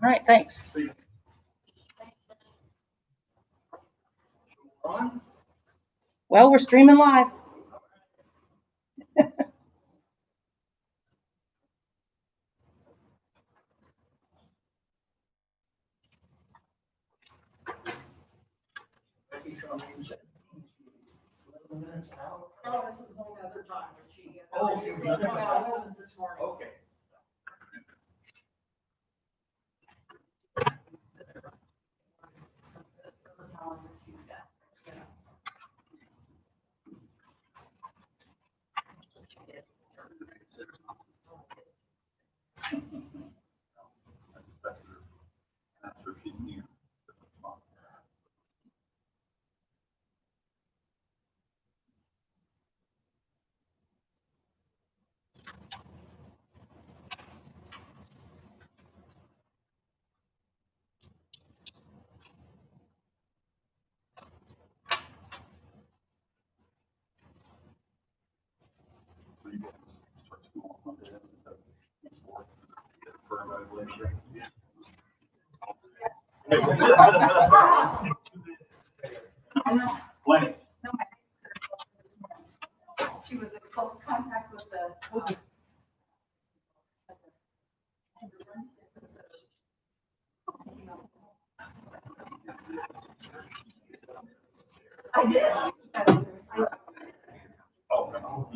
All right, thanks. Well, we're streaming live. No, this is one other time when she. Oh, it wasn't this morning. Okay. Plenty. She was in close contact with the. I did. Oh, no.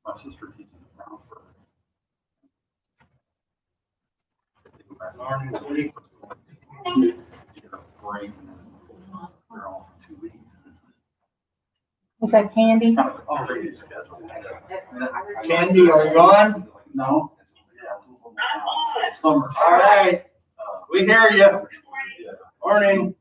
My sister teaches around for. Learning to eat. Get a break and then they're off for 2 weeks. Was that Candy? Already scheduled. Candy, are you on? No. All right, we hear you. Morning.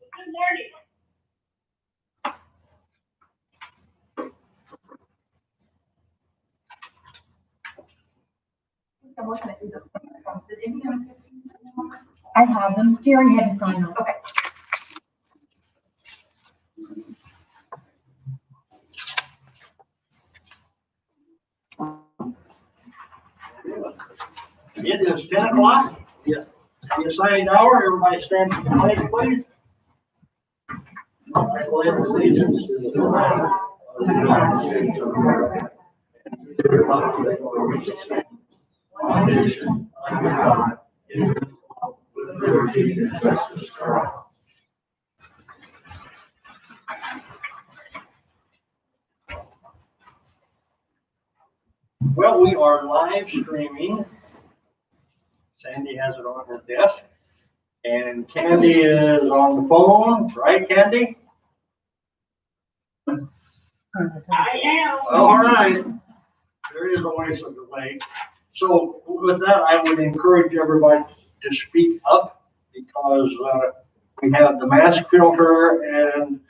I have them. Jerry had to sign them. Okay. It is 10 o'clock. Yes. The assigned hour, everybody stand for the pledge, please. I pledge allegiance to the flag of the United States of America, and to the republic for which it stands, one nation, under God, indivisible, with liberty and justice for all. Well, we are live streaming. Sandy has it on her desk. And Candy is on the phone, right, Candy? I am. All right. There is always a delay. So with that, I would encourage everybody to speak up because we have the mask filter and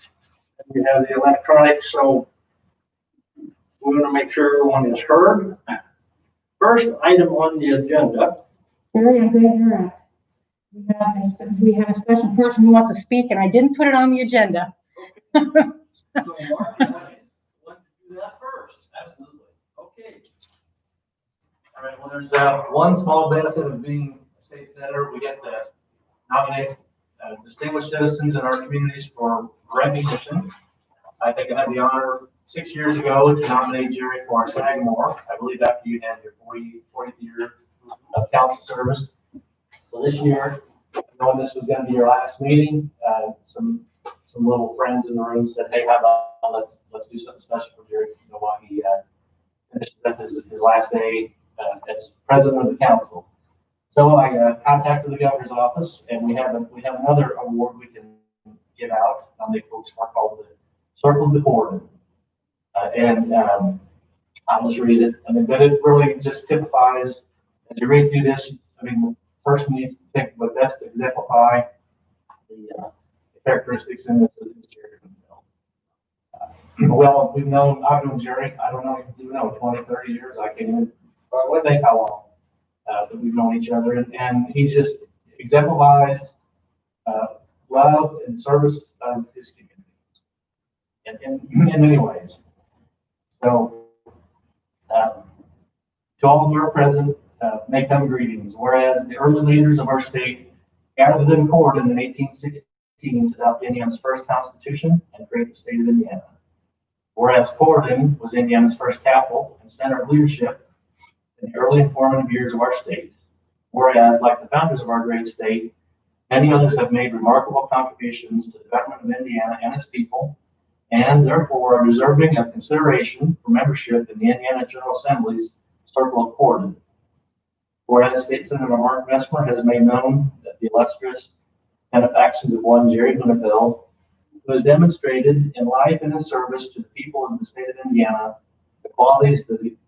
we have the electronics. So we want to make sure everyone is heard. First item on the agenda. Jerry, I'm glad you're up. We have a special person who wants to speak, and I didn't put it on the agenda. So Mark, you want to do that first? Absolutely. Okay. All right, well, there's one small benefit of being a state senator. We get to nominate distinguished citizens in our communities for recognition. I think I had the honor 6 years ago to nominate Jerry for our Sagamore. I believe after you had your 40th year of council service. So this year, knowing this was going to be your last meeting, some little friends in the room said, "Hey, how about let's do something special for Jerry? You know, while he finishes up his last day as president of the council." So I contacted the governor's office, and we have another award we can give out. Nominate folks for called the Circle of the Board, and I'll just read it. I mean, but it really just typifies as you read through this. I mean, the person needs to think would best exemplify the characteristics in this Jerry Winfield. Well, I've known Jerry, I don't know, 20, 30 years, I can't even, I think how long, that we've known each other, and he just exemplifies, love and service of his community in many ways. So, to all who are present, make them greetings. Whereas the early leaders of our state gathered in court in 1816 to adopt Indiana's first constitution and create the state of Indiana. Whereas Corydon was Indiana's first capital and center of leadership in the early and formative years of our state. Whereas, like the founders of our great state, many others have made remarkable contributions to the government of Indiana and its people, and therefore are deserving of consideration for membership in the Indiana General Assembly's Circle of Corydon. Whereas State Senator Mark Messmer has made known that the illustrious benefactions of one Jerry Winfield, who has demonstrated in life and in service to the people of the state of Indiana the qualities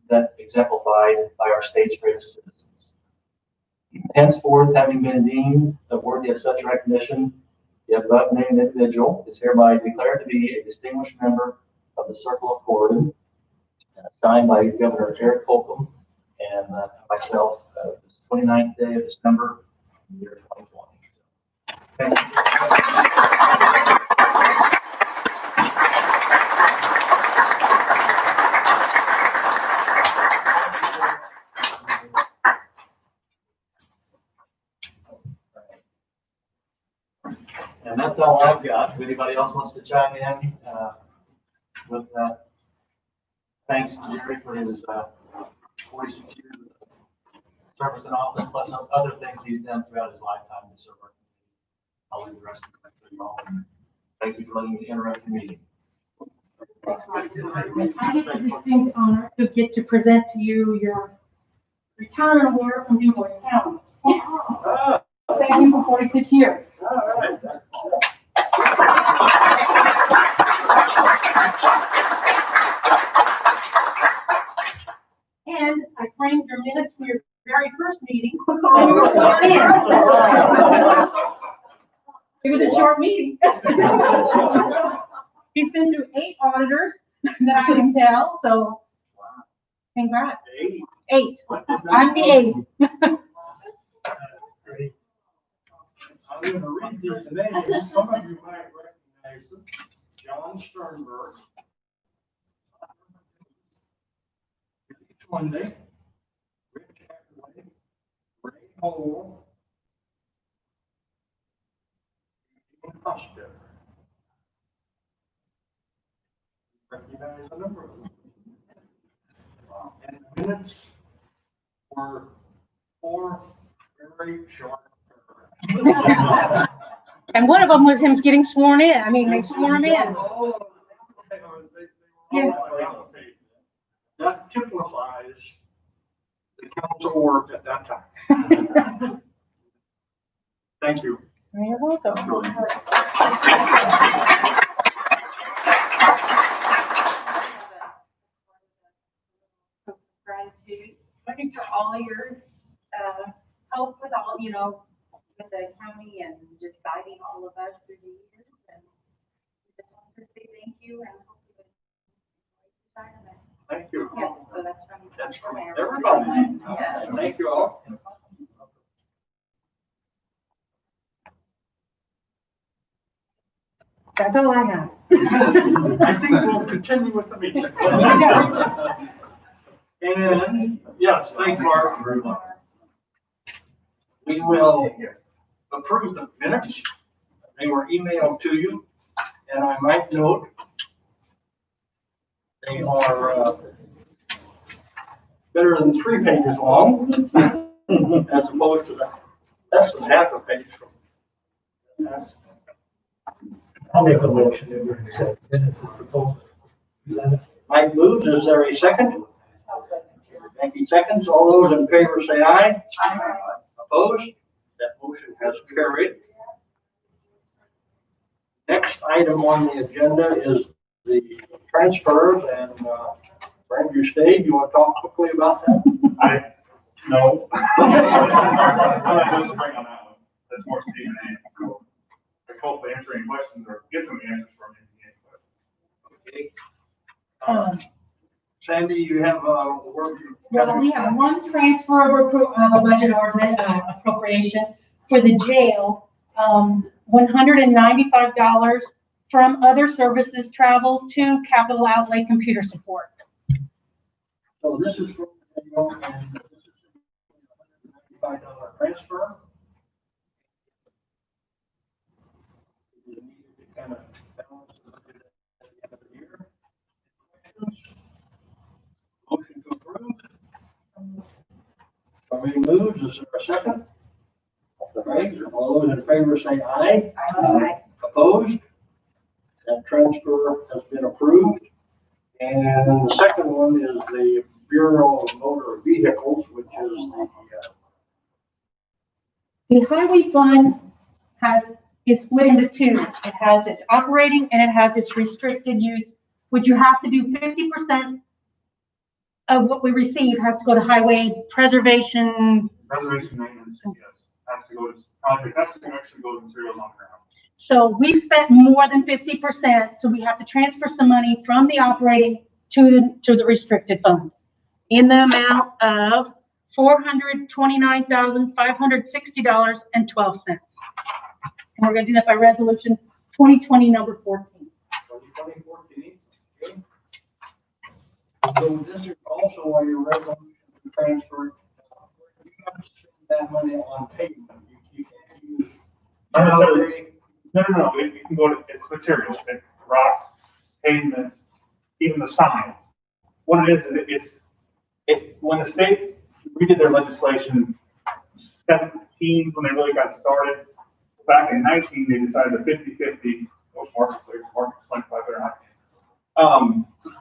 that exemplified by our state's greatest citizens. Henceforth, having been deemed worthy of such recognition, the above named individual is hereby declared to be a distinguished member of the Circle of Corydon, signed by Governor Eric Holcomb and myself, this 29th day of December, in the year 2020. Thank you. And that's all I've got. If anybody else wants to chime in with thanks to Jerry for his 46 years of service in office, plus some other things he's done throughout his lifetime to serve our community. I'll leave the rest of it to you all. Thank you for letting me interrupt the meeting. I get the distinct honor to get to present to you your retirement award from Dubois County. Thank you for 46 years. All right. And I framed your minutes for your very first meeting. You were sworn in. It was a short meeting. He's been through 8 auditors that I can tell, so congrats. 8. I'm the 8th. I'm going to read these names. Some of you might recognize them. John Sternberg. Monday. Rich Hathaway. Ray Hole. Ian Foster. Recognize a number of them. And the minutes were 4 very short. And one of them was him getting sworn in. I mean, they swore him in. Yeah. That typifies the council work at that time. Thank you. You're welcome. Gratitude. Looking for all your help with all, with the county and just guiding all of us through the years. And we just want to say thank you and hope you enjoy retirement. Thank you. Yes, so that's from everybody. Yes. Thank you all. That's all I have. I think we'll continue with the meeting. And yes, thanks, Mark. We will approve the minutes. They were emailed to you, and I might note they are better than 3 pages long, as opposed to less than half a page from that. I'll make a motion that we're accept minutes as proposed. Mike moves, is there a second? Becky seconds, all those in favor say aye. Aye. Opposed? That motion has carried. Next item on the agenda is the transfers, and Brand, you stayed, you want to talk quickly about that? No. that's more Stephen A. So I hope to answer any questions or get some answers from him. Okay. Sandy, you have, word? Well, we have one transfer of a budget ordinance, appropriation for the jail, $195 from other services travel to capital outlay computer support. So this is for, and this is a $195 transfer. You need to kind of balance the budget at the end of the year. Motion to approve. Somebody moves, is there a second? All right, all those in favor say aye. Aye. Opposed? That transfer has been approved. And the second one is the Bureau of Motor Vehicles, which is The highway fund is split into two. It has its operating and it has its restricted use, which you have to do 50% of what we receive has to go to highway preservation. Preservation maintenance, yes, has to go to project, has to actually go to materials on ground. So we've spent more than 50%, so we have to transfer some money from the operating to the restricted fund in the amount of $429,560.12. And we're gonna do that by resolution 2020 number 14. 2014. Okay. So this is also on your resolution to transfer. You have to spend that money on payment. You can't use. No, it can go to, it's materials, like rock, pavement, even the signs. What it is, when the state redid their legislation 17, when they really got started, back in 19, they decided the 50-50, market 25 or not,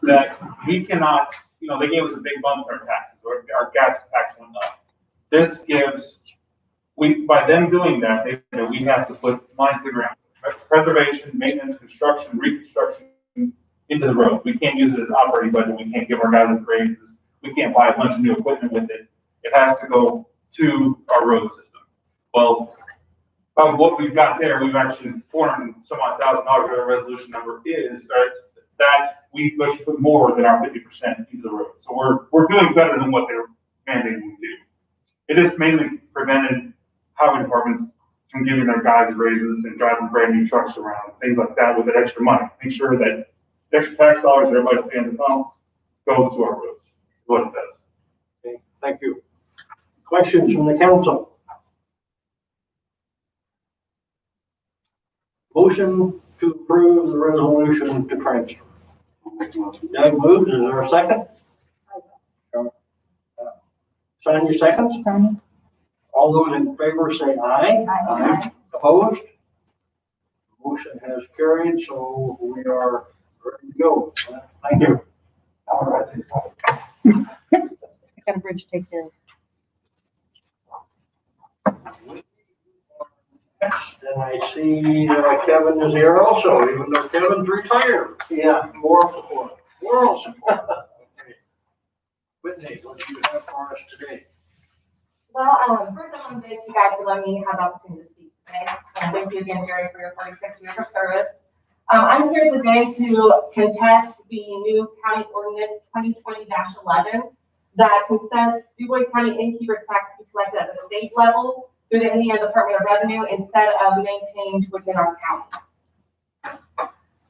that we cannot, they gave us a big bump in our taxes, or our gas tax went up. This gives, by them doing that, we have to put lines to the ground. Preservation, maintenance, construction, reconstruction into the road. We can't use it as operating budget. We can't give our guys raises. We can't buy a bunch of new equipment with it. It has to go to our road system. Well, of what we've got there, we've actually $400,000, whatever resolution number is, that we should put more than our 50% into the road. So we're doing better than what they're mandating we do. It just mainly prevented highway departments from giving their guys raises and driving brand new trucks around, things like that with that extra money. Make sure that the extra tax dollars that everybody's paying the pump goes to our roads, is what it does. Okay, thank you. Questions from the council? Motion to approve the resolution to transfer. Doug moves, is there a second? Sonia seconds? Sonia? All those in favor say aye. Aye. Opposed? Motion has carried, so we are ready to go. Thank you. All right. I got a bridge to take care of. And I see Kevin is here also, even though Kevin's retired. Yeah, moral support. Moral support. Okay. Whitney, what do you have for us today? Well, first I want to thank you guys for letting me have the opportunity to speak today. And thank you again, Jerry, for your 46 years of service. I'm here today to contest the new county ordinance 2020-11 that consents Dubois County innkeeper's tax to be collected at the state level through the Indiana Department of Revenue instead of maintained within our county.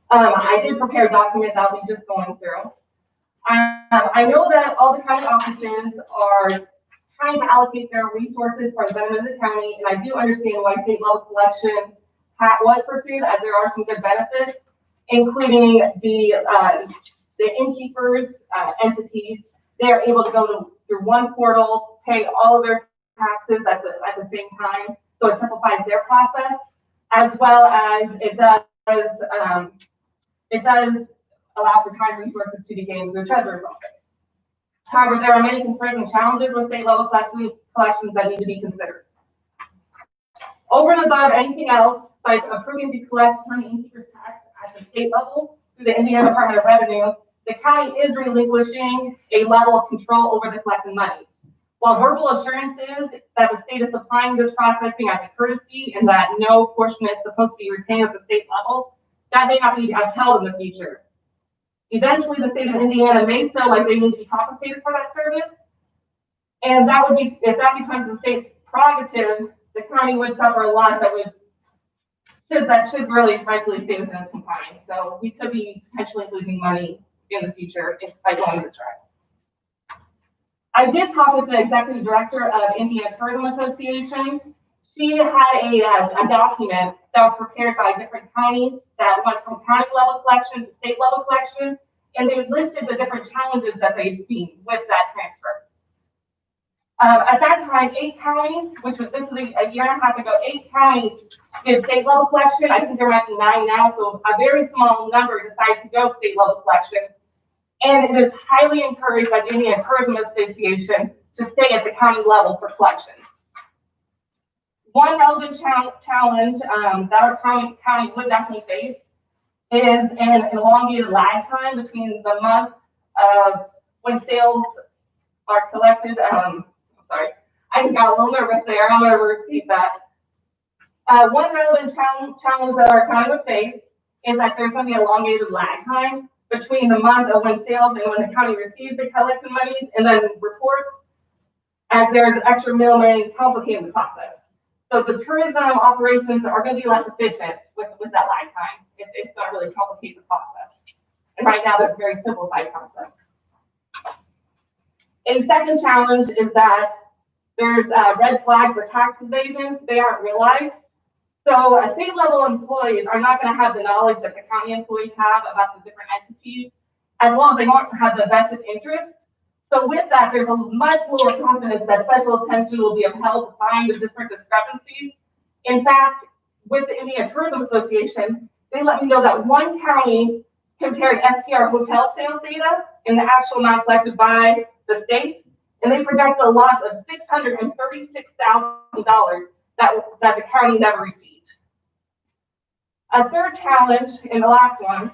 I did prepare a document that I'll be just going through. I know that all the county offices are trying to allocate their resources for the benefit of the county, and I do understand why state level collection was pursued, as there are some good benefits, including the innkeepers entities. They are able to go through one portal, pay all of their taxes at the same time, so it simplifies their process, as well as it does allow for time resources to be gained through the treasurer's office. However, there are many concerns and challenges with state level collections that need to be considered. Over and above anything else, by approving to collect county innkeeper's tax at the state level through the Indiana Department of Revenue, the county is relinquishing a level of control over the collected money. While verbal assurance is that the state is supplying this processing as a courtesy and that no portion is supposed to be retained at the state level, that may not be upheld in the future. Eventually, the state of Indiana may feel like they need to be compensated for that service. And that would be, if that becomes the state prerogative, the county would suffer a loss that should really rightfully stay within its compliance. So we could be potentially losing money in the future by going this route. I did talk with the executive director of Indiana Tourism Association. She had a document that was prepared by different counties that went from county level collection to state level collection, and they listed the different challenges that they've seen with that transfer. At that time, 8 counties, this was a year and a half ago, 8 counties did state level collection. I think there might be 9 now, so a very small number decided to go state level collection. And it is highly encouraged by the Indiana Tourism Association to stay at the county level for collections. One relevant challenge that our county would definitely face is an elongated lag time between the month of when sales are collected. Sorry, I got a little nervous there. I'm going to repeat that. One relevant challenge that our county would face is that there's going to be a elongated lag time between the month of when sales and when the county receives the collected monies and then reports, as there's an extra middleman complicating the process. So the tourism operations are going to be less efficient with that lag time. It's going to really complicate the process. And right now, there's a very simplified process. A second challenge is that there's red flags for tax evasions. They aren't realized. So state level employees are not going to have the knowledge that the county employees have about the different entities, as well as they won't have the vested interest. So with that, there's a much lower confidence that special attention will be upheld to find the different discrepancies. In fact, with the Indiana Tourism Association, they let me know that one county compared STR hotel sales data and the actual amount collected by the state, and they projected a loss of $636,000 that the county never received. A third challenge, and the last one,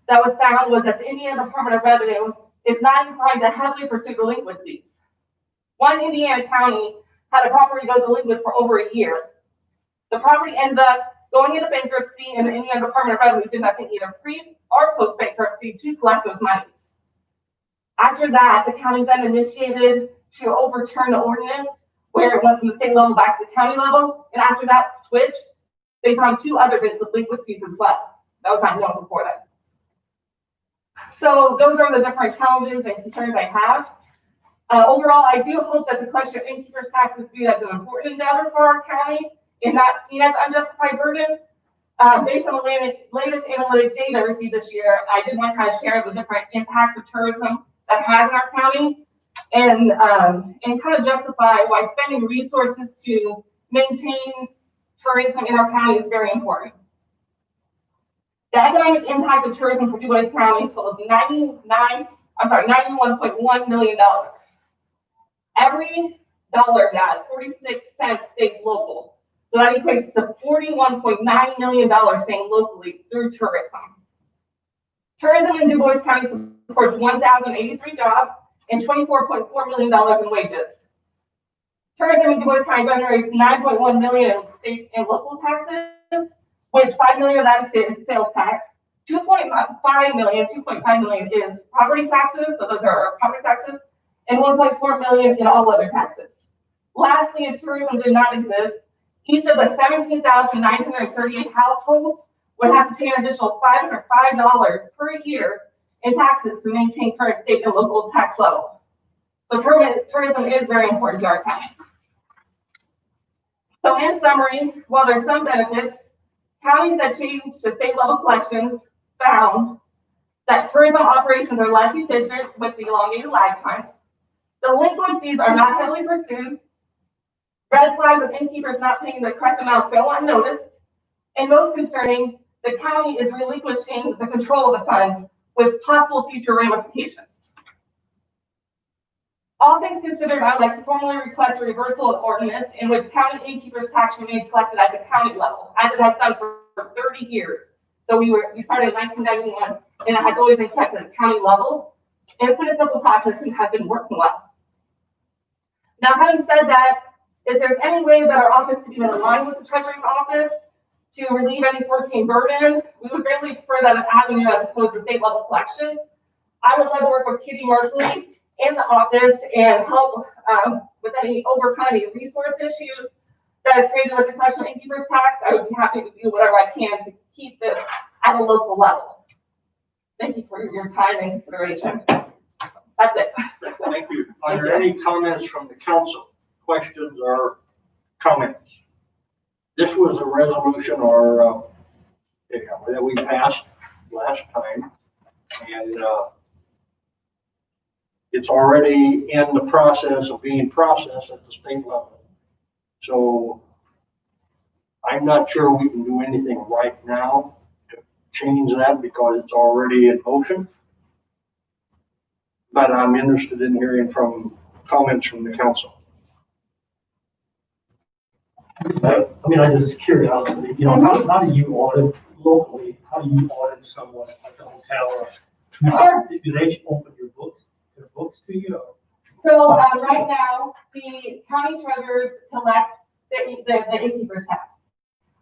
that was found was that the Indiana Department of Revenue is not inclined to heavily pursue delinquencies. One Indiana county had a property go delinquent for over a year. The property ended up going into bankruptcy, and the Indiana Department of Revenue did nothing either pre or post bankruptcy to collect those monies. After that, the county then initiated to overturn the ordinance where it went from the state level back to the county level. And after that switch, they found 2 other delinquencies as well. That was not known before that. So those are the different challenges and concerns I have. Overall, I do hope that the collection of innkeeper's tax is viewed as an important endeavor for our county and not seen as unjustified burden. Based on the latest analytic data received this year, I did want to kind of share the different impacts of tourism that has in our county and kind of justify why spending resources to maintain tourism in our county is very important. The economic impact of tourism for Dubois County totals $91.1 million. Every dollar of that, 46 cents, stays local. So that equates to $41.9 million staying locally through tourism. Tourism in Dubois County supports 1,083 jobs and $24.4 million in wages. Tourism in Dubois County generates $9.1 million in state and local taxes, which $5 million of that is sales tax. $2.5 million is property taxes, so those are our property taxes, and $1.4 million in all other taxes. Lastly, if tourism did not exist, each of the 17,938 households would have to pay an additional $505 per year in taxes to maintain current state and local tax level. So tourism is very important to our county. So in summary, while there's some benefits, counties that changed to state level collections found that tourism operations are less efficient with the elongated lag times. Delinquencies are not heavily pursued. Red flags of innkeepers not paying the correct amount go unnoticed. And most concerning, the county is relinquishing the control of the funds with possible future ramifications. All things considered, I'd like to formally request a reversal of ordinance in which county innkeepers tax remains collected at the county level, as it has done for 30 years. So we started in 1991, and it has always been kept at the county level. And it's been a simple process and has been working well. Now, having said that, if there's any way that our office could even align with the treasurer's office to relieve any foreseen burden, we would greatly prefer that avenue as opposed to state level collections. I would love to work with Kitty Markley in the office and help with overcome any resource issues that is created with the collection of innkeeper's tax. I would be happy to do whatever I can to keep this at a local level. Thank you for your time and consideration. That's it. Thank you. Are there any comments from the council? Questions or comments? This was a resolution that we passed last time, and it's already in the process of being processed at the state level. So I'm not sure we can do anything right now to change that because it's already in motion. But I'm interested in hearing from comments from the council. I mean, I'm just curious, how do you audit locally? How do you audit someone at the hotel? Sure. Do they open their books to you? So right now, the county treasurers collect the innkeeper's tax.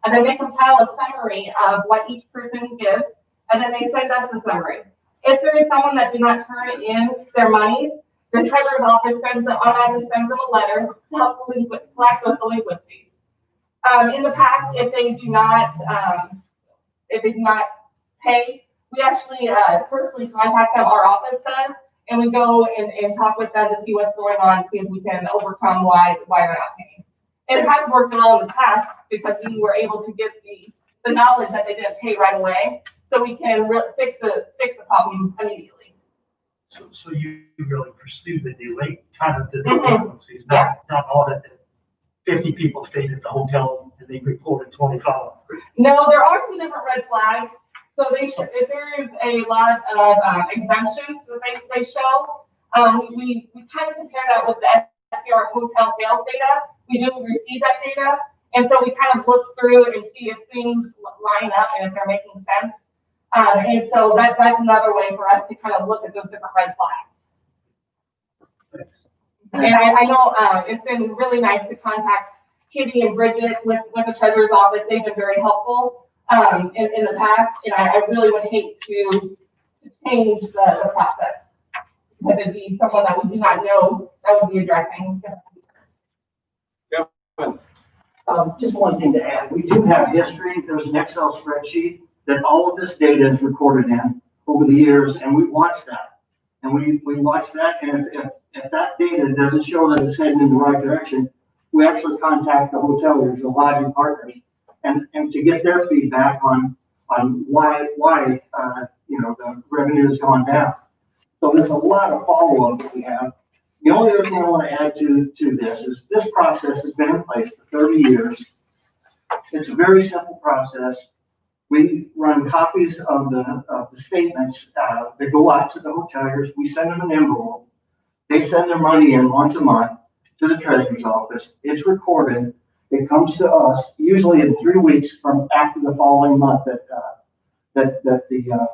And then they compile a summary of what each person gives, and then they send us a summary. If there is someone that did not turn in their monies, the treasurer's office automatically sends them a letter to help collect those delinquencies. In the past, if they do not pay, we actually personally contact them, our office does, and we go and talk with them to see what's going on, see if we can overcome why they're not paying. And it has worked well in the past because we were able to get the knowledge that they didn't pay right away, so we can fix the problem immediately. So you really pursue the delinquencies, not audit that 50 people stayed at the hotel and they reported 25. No, there are some different red flags. So if there is a lot of exemptions that they show, we kind of compare that with the SDR hotel sales data. We do receive that data. And so we kind of look through and see if things line up and if they're making sense. And so that's another way for us to kind of look at those different red flags. And I know it's been really nice to contact Kitty and Bridget with the treasurer's office. They've been very helpful in the past, and I really would hate to change the process. Because it'd be someone that we do not know that would be addressing. Just one thing to add, we do have history. There's an Excel spreadsheet that all of this data is recorded in over the years, and we watch that. And we watch that, and if that data doesn't show that it's heading in the right direction, we actually contact the hoteliers, the lodging partners, and to get their feedback on why the revenue has gone down. So there's a lot of follow-up that we have. The only other thing I want to add to this is this process has been in place for 30 years. It's a very simple process. We run copies of the statements that go out to the hoteliers. We send them an envelope. They send their money in once a month to the treasurer's office. It's recorded. It comes to us usually in 3 weeks from after the following month that the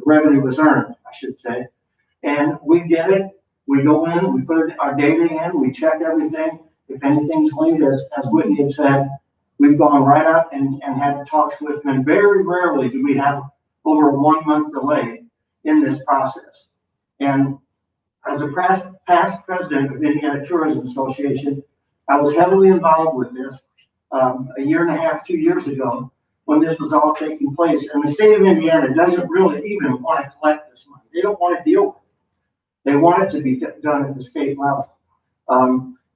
revenue was earned, I should say. And we get it. We go in, we put our data in, we check everything. If anything's late, as Whitney had said, we've gone right up and had talks with them. And very rarely do we have over a 1 month delay in this process. And as a past president of Indiana Tourism Association, I was heavily involved with this a year and a half, 2 years ago, when this was all taking place. And the state of Indiana doesn't really even want to collect this money. They don't want to deal with it. They want it to be done at the state level.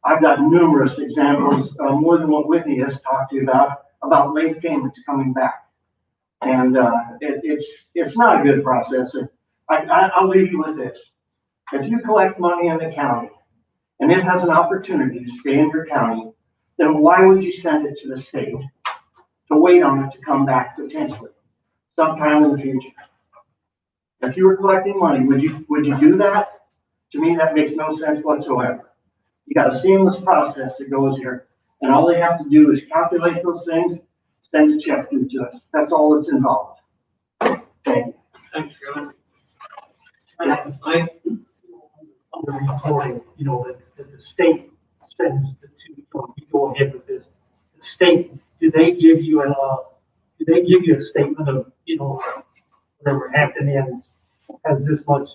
I've got numerous examples, more than what Whitney has talked to you about late payments coming back. And it's not a good process. And I'll leave you with this. If you collect money in the county and it has an opportunity to stay in your county, then why would you send it to the state to wait on it to come back potentially sometime in the future? If you were collecting money, would you do that? To me, that makes no sense whatsoever. You got a seamless process that goes here, and all they have to do is calculate those things, send a check through to us. That's all that's involved. Thank you. Thanks, Kevin. On the reporting, that the state sentence to go ahead with this. The state, do they give you a statement of, whatever Hampton Inn has this much?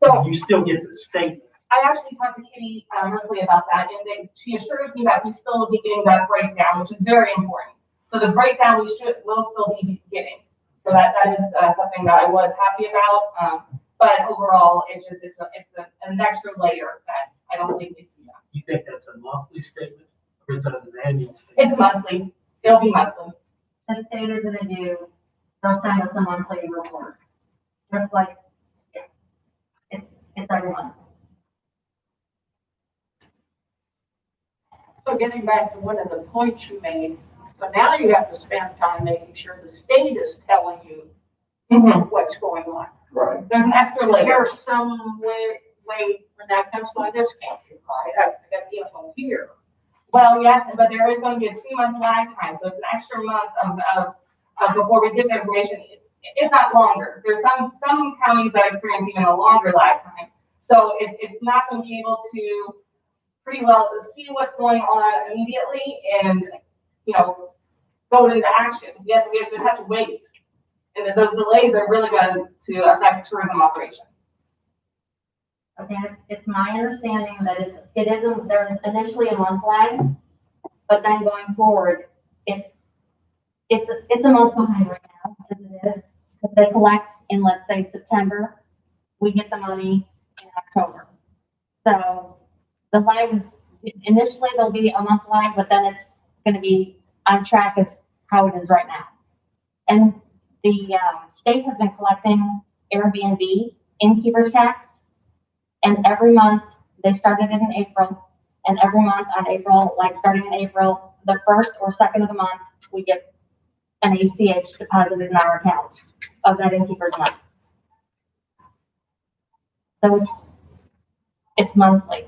So You still get the statement. I actually talked to Kitty recently about that, and she assures me that we still will be getting that breakdown, which is very important. So the breakdown will still be getting. So that is something that I was happy about. But overall, it's an extra layer that I don't believe needs to be done. You think that's a monthly statement or is that an annual statement? It's monthly. It'll be monthly. The state is gonna do, they'll send us a monthly report. Just like, it's every month. So getting back to one of the points you made, so now you have to spend time making sure the state is telling you what's going on. Right. There's an extra Is layer. there some way when that comes by this can't be right? I got the info here. Well, yes, but there is going to be a 2-month lag time, so it's an extra month of before we get the information, if not longer. There's some counties that experience even a longer lag time. So it's not going to be able to pretty well see what's going on immediately and, go into action. We have to wait. And then those delays are really going to affect tourism operations. Okay, it's my understanding that there's initially a month lag, but then going forward, it's a month behind right now, as it is. If they collect in, let's say, September, we get the money in October. So the lag is, initially there'll be a month lag, but then it's gonna be on track as how it is right now. And the state has been collecting Airbnb innkeeper's tax. And every month, they started it in April, and every month on April, like starting in April, the 1st or 2nd of the month, we get an ACH deposited in our account of that innkeeper's money. So it's monthly.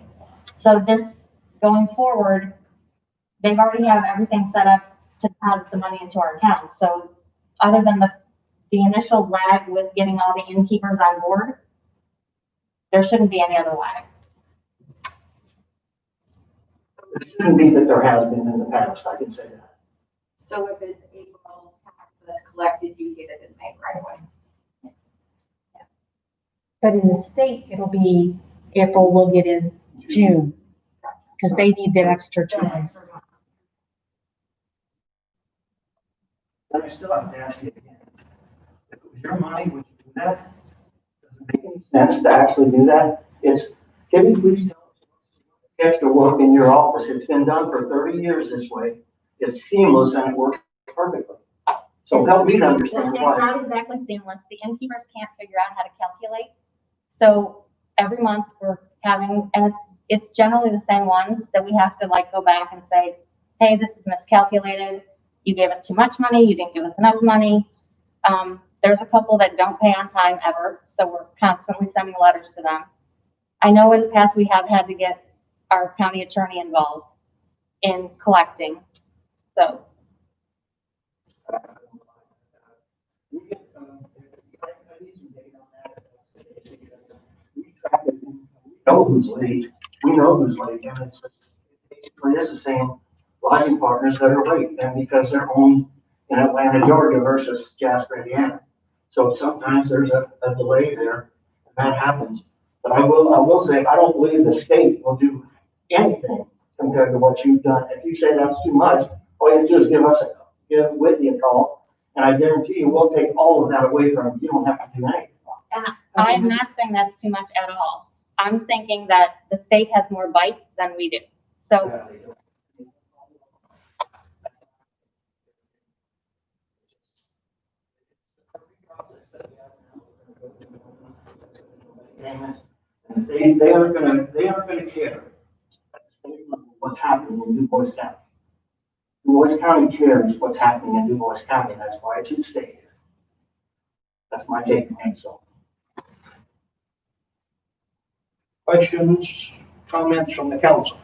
So this, going forward, they've already have everything set up to deposit the money into our account. So other than the initial lag with getting all the innkeepers on board, there shouldn't be any other lag. It shouldn't be that there has been in the past, I can say that. So if it's April tax that's collected, you get it in May right away. But in the state, it'll be April, we'll get in June, because they need that extra 2 months. But I still have to ask you again. If it was your money, would you do that? Does it make any sense to actually do that? Can you please tell us what's extra work in your office? It's been done for 30 years this way. It's seamless and it works perfectly. So help me to understand It's why. not exactly seamless. The innkeepers can't figure out how to calculate. So every month we're having, and it's generally the same ones that we have to go back and say, hey, this is miscalculated. You gave us too much money. You didn't give us enough money. There's a couple that don't pay on time ever. So we're constantly sending letters to them. I know in the past we have had to get our county attorney involved in collecting. So I need some data on that. We track it. We know who's late. We know who's late. And it's basically the same lodging partners that are late. And because they're owned in Atlanta, Georgia versus Jasper, Indiana. So sometimes there's a delay there, and that happens. But I will say, I don't believe the state will do anything compared to what you've done. If you say that's too much, all you have to do is give Whitney a call, and I guarantee you, we'll take all of that away from you. You don't have to do anything. and I'm not saying that's too much at all. I'm thinking that the state has more bite than we do. So They aren't gonna care what's happening in Dubois County. Dubois County cares what's happening in Dubois County, that's why it should stay here. That's my take on it, so. Questions, comments from the council?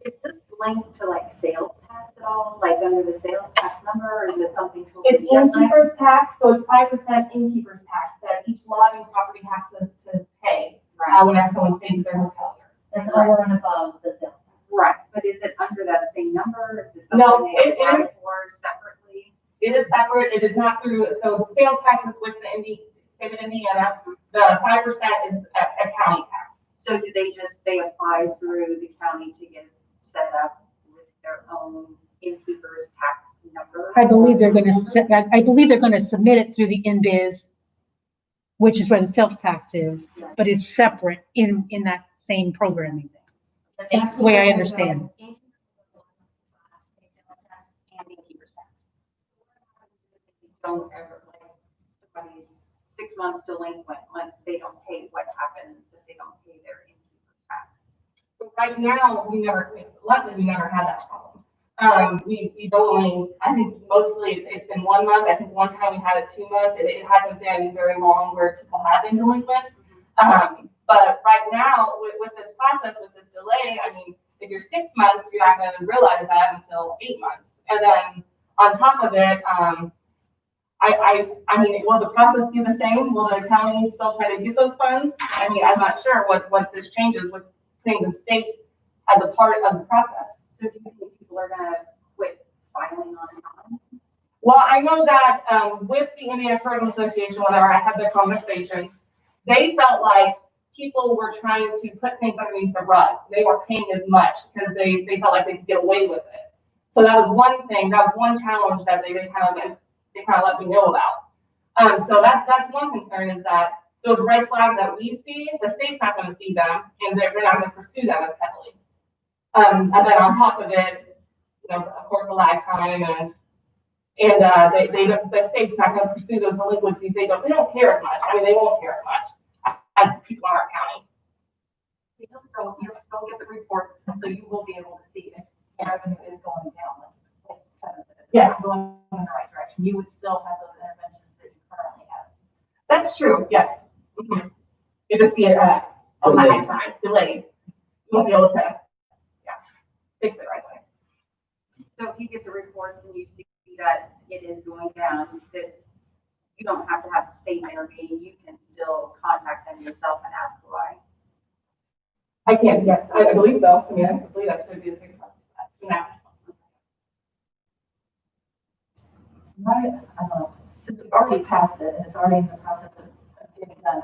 Is this linked to sales tax at all, under the sales tax number, or is it something totally It's different? innkeeper's tax, so it's 5% innkeeper's tax that each lodging property has to pay Right. whenever someone stays at their hotel. it's over and above the sales tax. Right, but is it under that same number? Is it No, something they it apply is- for separately? It is separate, it is not through, so the sales tax is with the state of Indiana, the 5% is a county tax. So do they apply through the county to get set up with their own innkeeper's tax number? I believe they're gonna submit it through the InBiz, which is where the sales tax is, but it's separate in that same programming. That's the way I understand. And innkeeper's tax. Don't ever, like, somebody's 6 months delinquent, like, they don't pay, what happens if they don't pay their innkeeper's tax? So right now, luckily, we never had that problem. We only, I think mostly it's been 1 month. I think one time we had it 2 months. It hasn't been very long where people have been delinquent. But right now, with this process, with this delay, I mean, if you're 6 months, you're not gonna realize that until 8 months. And then on top of it, I mean, will the process be the same? Will the county still try to get those funds? I mean, I'm not sure what this changes with putting the state as a part of the process. So do you think people are gonna quit filing on time? Well, I know that, with the Indiana Tourism Association, whenever I had their conversations, they felt like people were trying to put things underneath the rug. They weren't paying as much because they felt like they could get away with it. So that was one thing, that was one challenge that they kind of let me know about. So that's one concern, is that those red flags that we see, the state's not gonna see them, and they're not gonna pursue them as heavily. And then on top of it, you know, of course, the lag time and the state's not gonna pursue those delinquencies. They don't care as much. I mean, they won't care as much as people in our county. You'll still get the reports, and so you will be able to see if revenue is going down. Yes. Going in the right direction. You would still have those interventions that you currently have. That's true, yes. Mhm. It'd just be a lag time, delayed. You won't be able to, fix it right away. So if you get the reports and you see that it is going down, that you don't have to have the state intervene, you can still contact them yourself and ask why. I can, yes, I believe so. I mean, I believe that should be the same process. Yeah. I don't know, since we've already passed it and it's already in the process of getting done,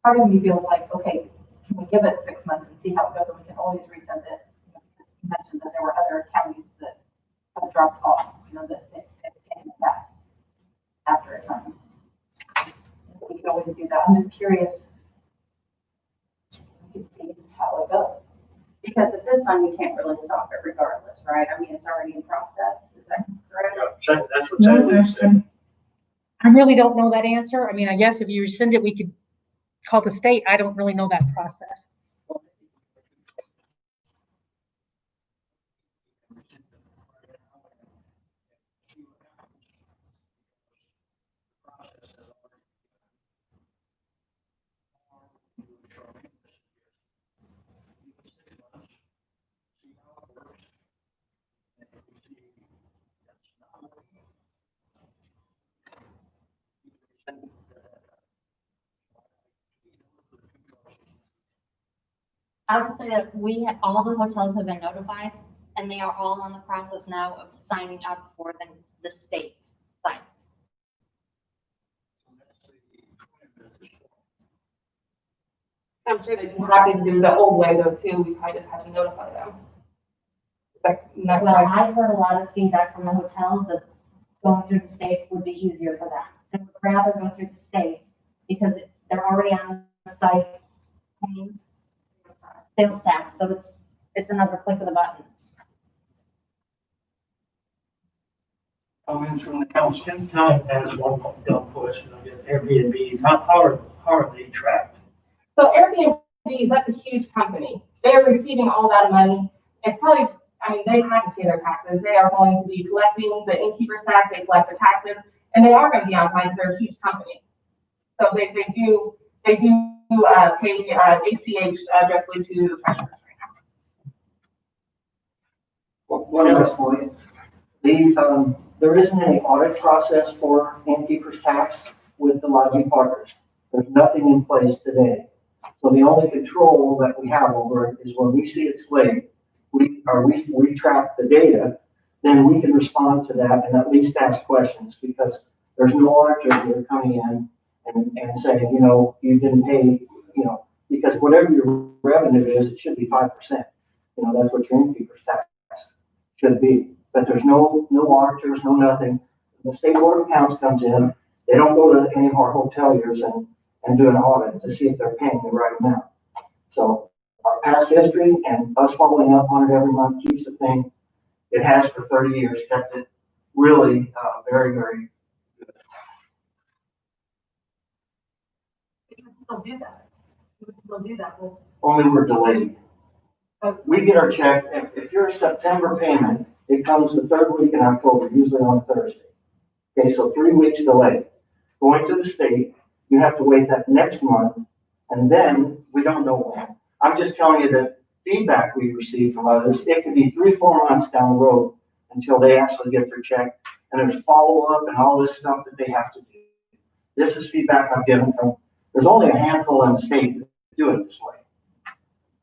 part of me feels like, okay, can we give it 6 months and see how it goes, and we can always resend it? You mentioned that there were other counties that have dropped off, you know, that they've taken it back after a time. We can always do that. I'm just curious. We can see how it goes. Because at this time, you can't really stop it regardless, right? I mean, it's already in process, is that correct? That's what Sandy said. I really don't know that answer. I mean, I guess if you rescind it, we could call the state. I don't really know that process. I would say that all the hotels have been notified, and they are all on the process now of signing up for the state site. I'm sure they'd be happy to do the old way though too. We probably just have to notify them. That's not Well, right. I've heard a lot of feedback from the hotels that going through the states would be easier for them. They would rather go through the state because they're already on the site paying sales tax, so it's another click of the button. Comments from the council? Can I ask one dumb question, I guess, Airbnbs, how are they tracked? So Airbnb, that's a huge company. They are receiving all that money. It's probably, I mean, they have to pay their taxes. They are going to be collecting the innkeeper's tax, they collect the taxes, and they are going to be on time because they're a huge company. So they do pay ACH directly to the treasurer right now. One last point. There isn't any audit process for innkeeper's tax with the lodging partners. There's nothing in place today. So the only control that we have over it is when we see it's late, we track the data, then we can respond to that and at least ask questions, because there's no auditors that are coming in and saying, you know, you didn't pay, you know, because whatever your revenue is, it should be 5%. You know, that's what your innkeeper's tax should be. But there's no auditors, no nothing. The state board of accounts comes in, they don't go to any of our hoteliers and do an audit to see if they're paying the right amount. So our past history and us following up on it every month keeps the thing, it has for 30 years, kept it really very, very good. You would still do that. You would still do that. Well, Only we're delayed. We get our check, if you're a September payment, it comes the third week in October, usually on Thursday. Okay, so 3 weeks delay. Going to the state, you have to wait that next month, and then we don't know when. I'm just telling you the feedback we receive from others. It could be 3-4 months down the road until they actually get their check, and there's follow-up and all this stuff that they have to do. This is feedback I've given from, there's only a handful in the state that do it this way.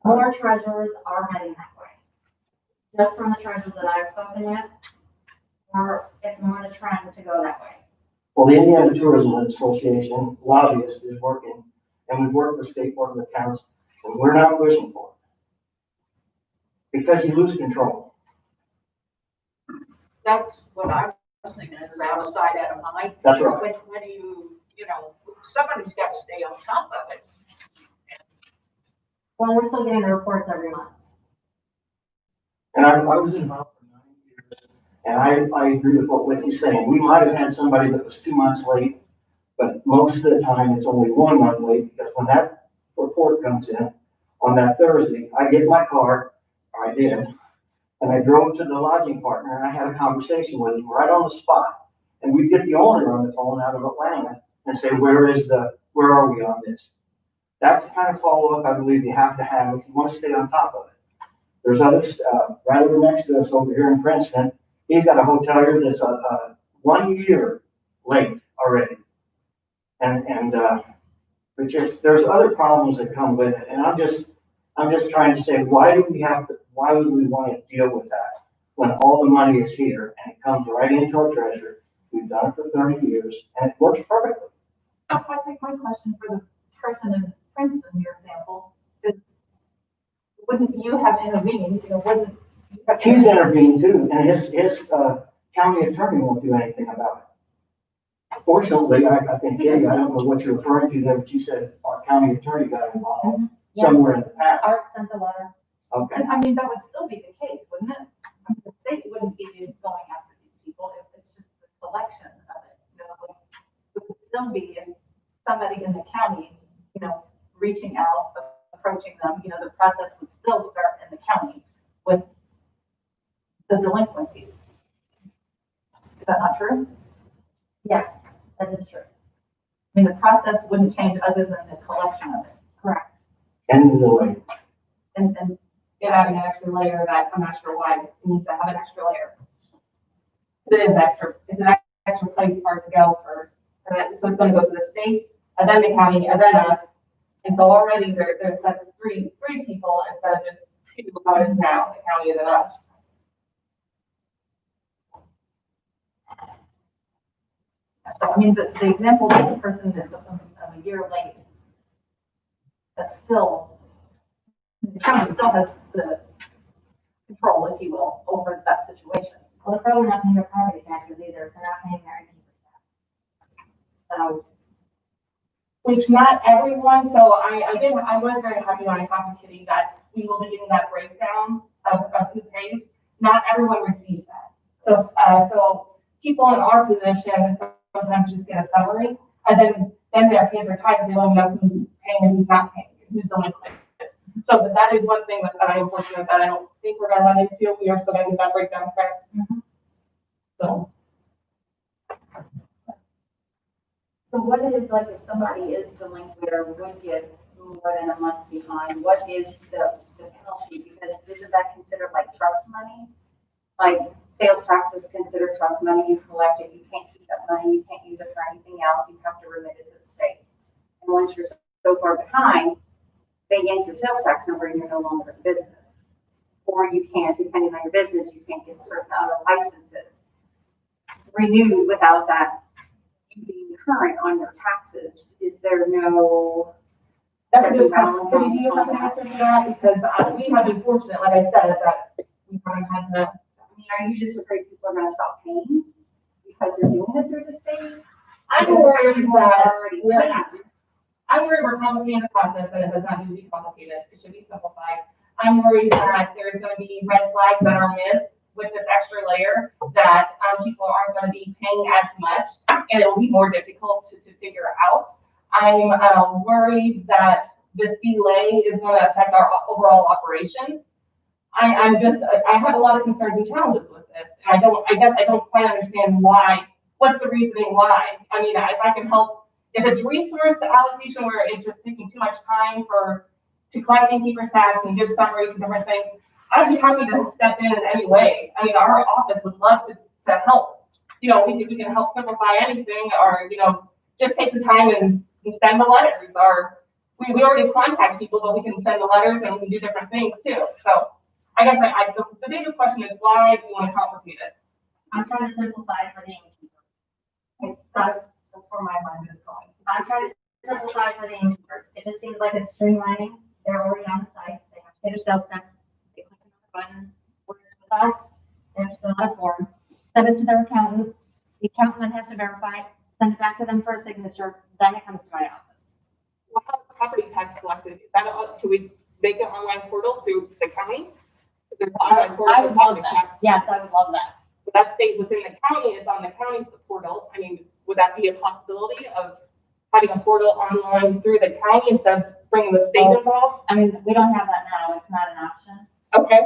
More treasurers are heading that way. Just from the treasurers that I've spoken with, it's more the trend to go that way. Well, the Indiana Tourism Association lobbyist is working, and we've worked with State Board of Accounts, and we're not pushing for it. Because you lose control. That's what I was thinking, is out of sight, out of mind. That's right. When you know, somebody's got to stay on top of it. Well, we're still getting the reports every month. And I was involved for 9 years, and I agree with what Whitney's saying. We might have had somebody that was 2 months late, but most of the time it's only 1 month late, because when that report comes in on that Thursday, I get my car, or I did, and I drove to the lodging partner, and I had a conversation with him right on the spot. And we'd get the owner on the phone out of Atlanta and say, where are we on this? That's the kind of follow-up I believe you have to have if you want to stay on top of it. There's others, right over next to us over here in Princeton. He's got a hotelier that's 1 year late already. And it's just, there's other problems that come with it. And I'm just trying to say, why would we want to deal with that when all the money is here and it comes right into our treasury? We've done it for 30 years and it works perfectly. I think my question for the person in Princeton, your example, is wouldn't you have intervened, you know, wouldn't you have? He's intervened too, and his county attorney won't do anything about it. Fortunately, I think, I don't know what you're referring to there, but you said our county attorney got involved somewhere in the past. Art sent a letter. Okay. And I mean, that would still be the case, wouldn't it? I mean, the state wouldn't be going after these people if it's just the collection of it, you know, like, it would still be if somebody in the county, you know, reaching out, approaching them, you know, the process would still start in the county with the delinquencies. Is that not true? Yes, that is true. I mean, the process wouldn't change other than the collection of it. Correct. And the way. And It having an extra layer that I'm not sure why it needs to have an extra layer. It is extra, it's an extra place for it to go first. And then, so it's gonna go to the state, and then the county, and then us. And so already that's three people instead of just 2, how it is now, the county and then us. I mean, the example that the person is a year late, that's still, the county still has the control, if you will, over that situation. Well, they're probably not paying their property taxes either, they're not paying their income tax. So, Which not everyone, so I was very happy when I talked to Kitty that we will be getting that breakdown of who pays. Not everyone receives that. So people in our position sometimes just get a summary, and then their hands are tied because they don't know who's paying and who's not paying, who's delinquent. So that is one thing that I am fortunate that I don't think we're gonna run into. We are still gonna get that breakdown correct. So. So what is, like, if somebody is delinquent or would get more than a month behind, what is the penalty? Because isn't that considered like trust money? Like sales tax is considered trust money, you collect it, you can't keep that money, you can't use it for anything else, you have to remit it to the state. And once you're so far behind, they yank your sales tax number and you're no longer in business. Or you can't, depending on your business, you can't get certain other licenses renewed without that you being current on your taxes. Is there no? That's a good question. So do you have an answer to that? Because we have been fortunate, like I said, that we haven't had the. I mean, are you just afraid people are gonna stop paying because they're doing it through the state? I'm worried that Already we're, paying. I'm worried we're complicating the process and it does not need to be complicated. It should be simplified. I'm worried that there's gonna be red flags that are missed with this extra layer, that people aren't gonna be paying as much and it will be more difficult to figure out. I'm worried that this delay is gonna affect our overall operations. I have a lot of concerns and challenges with this. And I guess I don't quite understand why, what's the reasoning why? I mean, if I can help, if it's resource allocation where it's just taking too much time to collect innkeeper's tax and give summaries and different things, I'd be happy to step in any way. I mean, our office would love to help. You know, we can help simplify anything, or, you know, just take the time and send the letters, or we already contact people, but we can send the letters and we can do different things too. So I guess the biggest question is, why do you want to complicate it? I'm trying to simplify for the innkeeper. That's where my mind is going. I'm trying to simplify for the innkeepers. It just seems like it's streamlining. They're already on the site. They have to pay their sales tax. They click another button. Where it's with us, they have to fill out a form, send it to their accountant. The accountant then has to verify it, send it back to them for a signature. Then it comes to my office. Well, how's the property tax collected? Is that, do we make an online portal through the county? Is there an online portal I for would love property that. tax? Yes, I would love that. But that stays within the county, it's on the county's portal. I mean, would that be a possibility of having a portal online through the county instead of bringing the state involved? I mean, we don't have that now. It's not an option. Okay.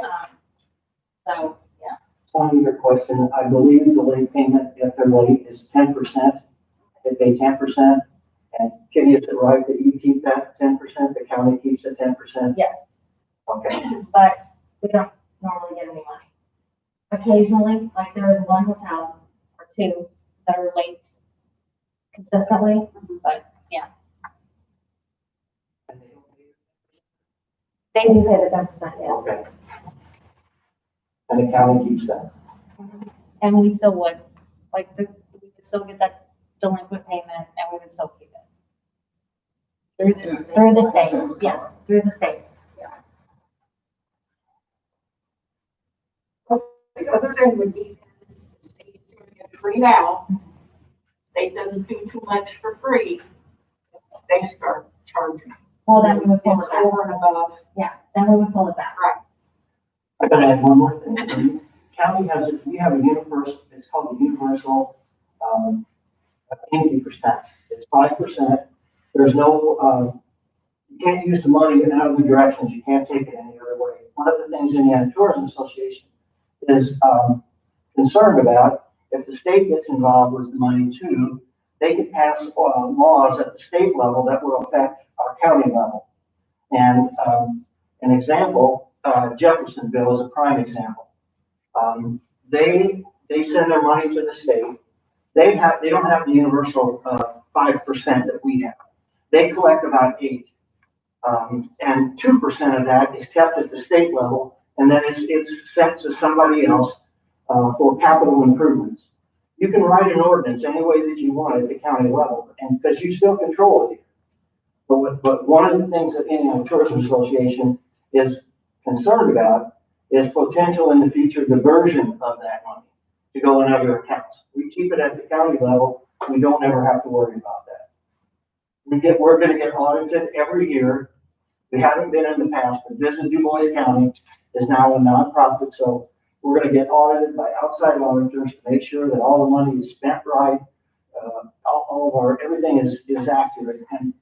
So, yeah. On your question, I believe the late payment, if they're late, is 10%. They pay 10%. And Kenny, is it right that you keep that 10%? The county keeps the 10%? Yes. Okay. But we don't normally get any money. Occasionally, like there is one hotel or two that are late consistently, but yeah. They do pay the 10%, yes. Okay. And the county keeps that? And we still would, like, we could still get that delinquent payment and we would still keep it. Through the state, yes, through the state. The other thing would be, the state's doing it free now. State doesn't do too much for free. They start charging. Well, then we would pull It's it back. over and above. Yeah, then we would pull it back. I gotta add one more thing. The county has, we have a universal, it's called the universal, innkeeper's tax. It's 5%. There's no, you can't use the money in other directions. You can't take it any other way. One of the things Indiana Tourism Association is, concerned about, if the state gets involved with the money too, they could pass, laws at the state level that will affect our county level. And, an example, Jeffersonville is a prime example. They send their money to the state. They don't have the universal 5% that we have. They collect about 8%. And 2% of that is kept at the state level, and then it's sent to somebody else for capital improvements. You can write an ordinance any way that you want at the county level, and because you still control it. But one of the things that Indiana Tourism Association is concerned about is potential in the future diversion of that money to go in other accounts. We keep it at the county level. We don't ever have to worry about that. We're going to get audited every year. We haven't been in the past, but Visit Dubois County is now a nonprofit, so we're going to get audited by outside auditors to make sure that all the money is spent right, all of our, everything is accurate, and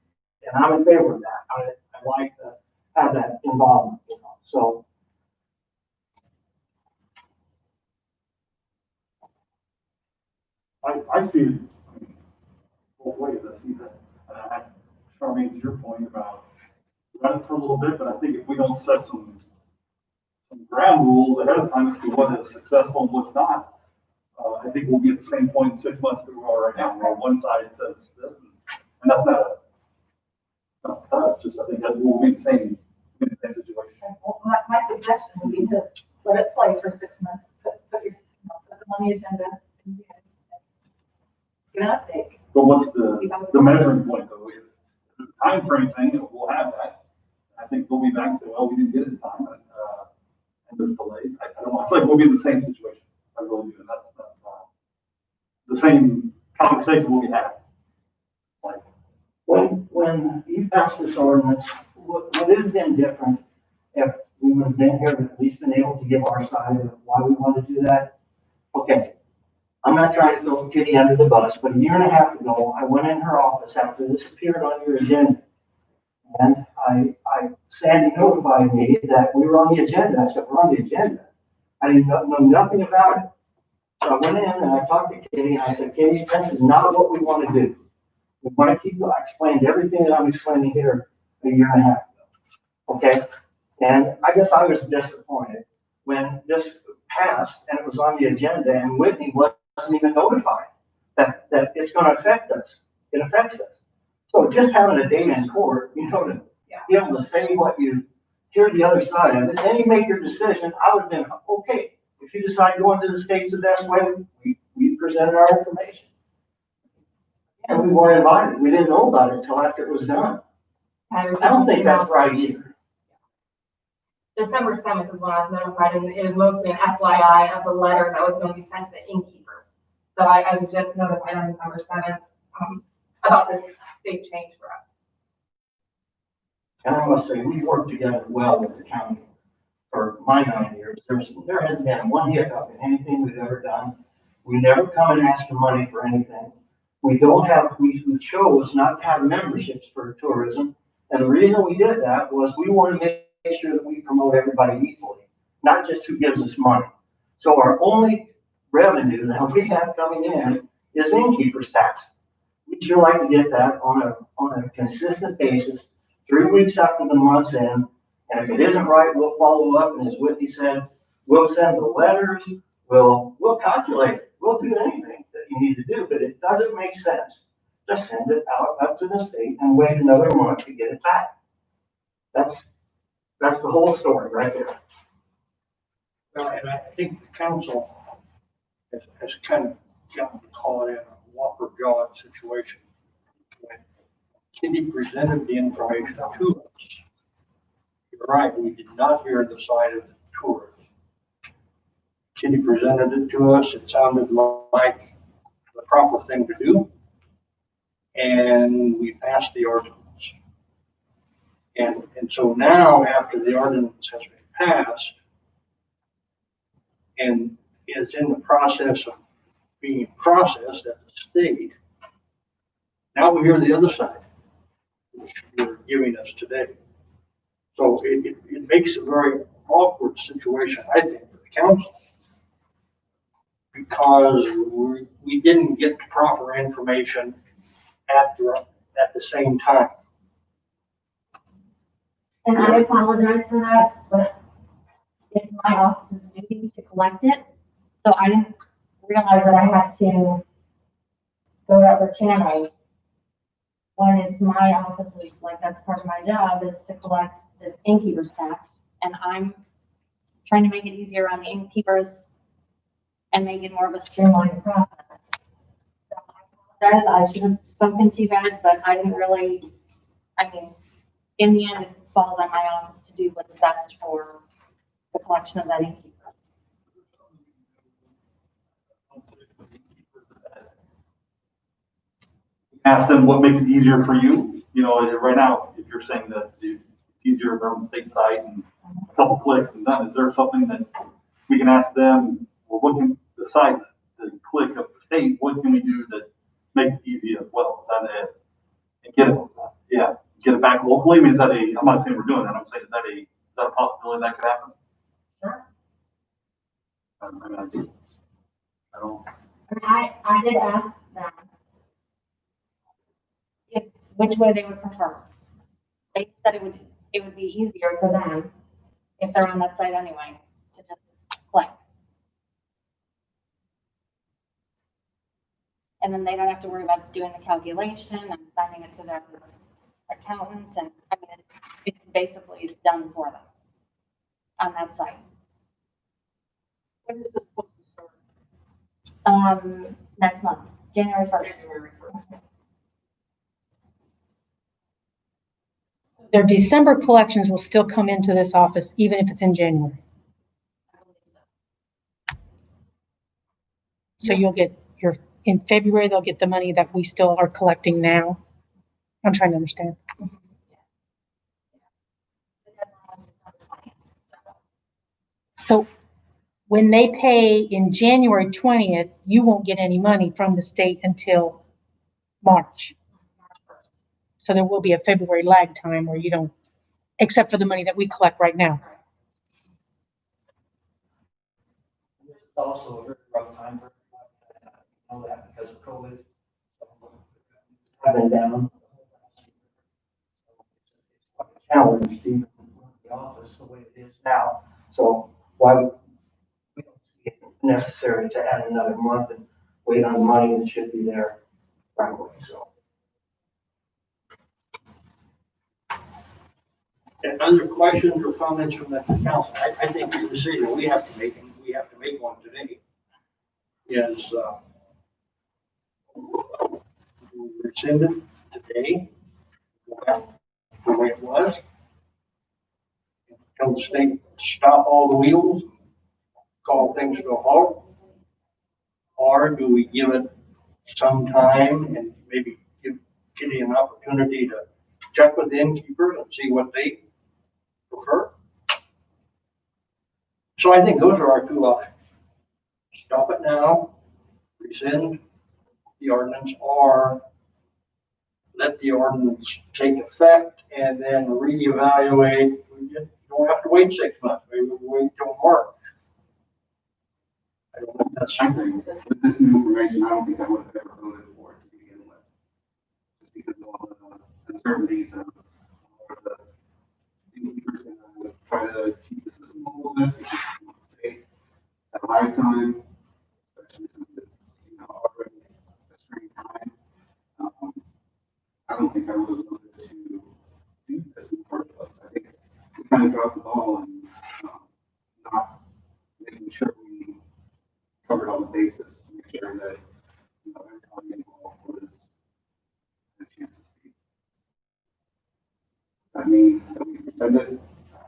I'm in favor of that. I like to have that involvement, you know, so. I see it both ways. I see that, Charmaine, to your point about run it for a little bit, but I think if we don't set some ground rules ahead of time as to what is successful and what's not, I think we'll be at the same point in 6 months that we are right now. Where on one side it says this, and that's not Just, I think that will be the same situation. Well, my suggestion would be to let it play for 6 months, put them on the agenda. And get an update. But what's See how it the goes. measuring point though? If the timeframe thing, we'll have that. I think we'll be back and say, well, we didn't get it in time, and there's delays. I don't know, I feel like we'll be in the same situation. I really do, and that's, the same conversation we'll be having. Like, When you passed this ordinance, would it have been different if we would have been here and at least been able to give our side of why we want to do that? Okay, I'm not trying to throw Kitty under the bus, but a year and a half ago, I went in her office after this appeared on your agenda. And Sandy notified me that we were on the agenda. I said, we're on the agenda. I didn't know nothing about it. So I went in and I talked to Kitty and I said, Kitty, this is not what we want to do. We want to keep, I explained everything that I'm explaining here a year and a half ago. Okay? And I guess I was disappointed when this passed and it was on the agenda and Whitney wasn't even notified that it's going to affect us. It affects us. So just having a date in court, you know, to be able to say what you hear the other side of it, then you make your decision. I would have been, okay, if you decide going to the state's the best way, we presented our information. And we weren't invited. We didn't know about it until after it was done. I don't think that's right either. December 7th is when I was notified, and it was mostly an FYI of the letter that was going to be sent to the innkeepers. So I was just notified on December 7th about this big change for us. And I must say, we've worked together well with the county for my 9 years. There hasn't been one hiccup in anything we've ever done. We never come and ask for money for anything. We chose not to have memberships for tourism. And the reason we did that was we wanted to make sure that we promote everybody equally, not just who gives us money. So our only revenue that we have coming in is innkeeper's tax. We sure like to get that on a consistent basis, 3 weeks after the month's end. And if it isn't right, we'll follow up. And as Whitney said, we'll send the letters, we'll calculate it. We'll do anything that you need to do, but it doesn't make sense to send it out up to the state and wait another month to get it back. That's the whole story right there. Well, and I think the council has kind of gotten caught in a whopper jaw situation. When Kitty presented the information to us, you're right, we did not hear the side of the tourists. Kitty presented it to us, it sounded like the proper thing to do, and we passed the ordinance. And so now, after the ordinance has been passed, and is in the process of being processed at the state, now we hear the other side, which you're giving us today. So it makes a very awkward situation, I think, for the council. Because we didn't get the proper information at the same time. And I apologize for that, but it's my office's duty to collect it. So I didn't realize that I had to go to other channels when it's my office's, like, that's part of my job is to collect this innkeeper's tax. And I'm trying to make it easier on the innkeepers and make it more of a streamlined process. So I apologize, I should have spoken to you guys, but I didn't really, in the end, it falls on my office to do what's best for the collection of that innkeeper. Ask them what makes it easier for you. You know, right now, if you're saying that it's easier on the state side and a couple clicks and done, is there something that we can ask them, well, what can, besides the click of the state, what can we do that makes it easy as well? Is that it? And get it back locally? I mean, I'm not saying we're doing that, I'm saying, is that a possibility that could happen? Sure. I don't. I did ask them which way they would prefer. They said it would be easier for them if they're on that site anyway to just click. And then they don't have to worry about doing the calculation and sending it to their accountant, and, I mean, it's basically, it's done for them on that site. When is this supposed to start? Next month, January 1st. January first. Their December collections will still come into this office, even if it's in January. So you'll get in February, they'll get the money that we still are collecting now. I'm trying to understand. So when they pay in January 20th, you won't get any money from the state until March. So there will be a February lag time where you don't, except for the money that we collect right now. This is also a very rough time for everyone. I know that because of COVID. I've been down. It's quite a challenge to even run the office the way it is now. So why we don't see it necessary to add another month and wait on money that should be there right away, so. And other questions or comments from the council? I think the decision we have to make, and we have to make one today, is, we rescind it today, go back the way it was, tell the state, stop all the wheels, call things to a halt, or do we give it some time and maybe give Kitty an opportunity to check with the innkeepers and see what they prefer? So I think those are our two options. Stop it now, rescind the ordinance, or let the ordinance take effect and then reevaluate. We just don't have to wait 6 months, maybe we'll wait till March. I don't know if that's I think with this new information, I don't think I would have ever voted for it to begin with. Just because of all the uncertainties of the innkeepers gonna try to keep the system a little bit, because it's not safe at a lifetime, especially since it's, already a strange time. I don't think I would have voted to do this in the first place. I think we kind of dropped the ball and not making sure we covered all the bases to make sure that, everybody involved was a chance to speak. I mean, that we said it,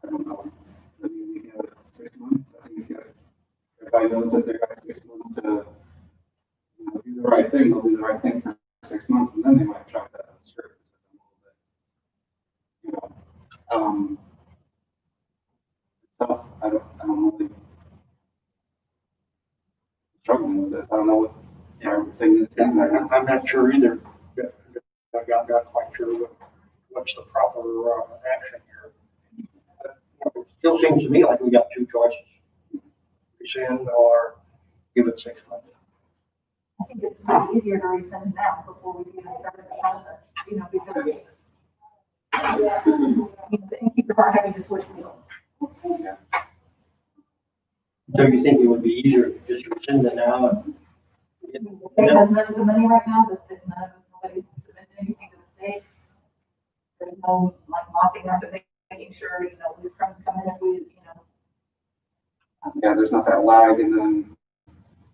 I don't know. I mean, we have 6 months. I think if everybody knows that they got 6 months to, do the right thing, they'll do the right thing for 6 months, and then they might try to skirt the system a little bit. So I don't really struggling with this. I don't know what everything is. I'm not sure either. I'm not quite sure what's the proper action here. It still seems to me like we got two choices. Rescind or give it 6 months. I think it's much easier to resend now before we even start the process, because the innkeepers are having to switch wheels. So you think it would be easier to just rescind it now and? The state has none of the money right now, nobody's submitting anything to the state. There's no mopping up and making sure, whose crumbs come in if we, Yeah, there's not that lag, and then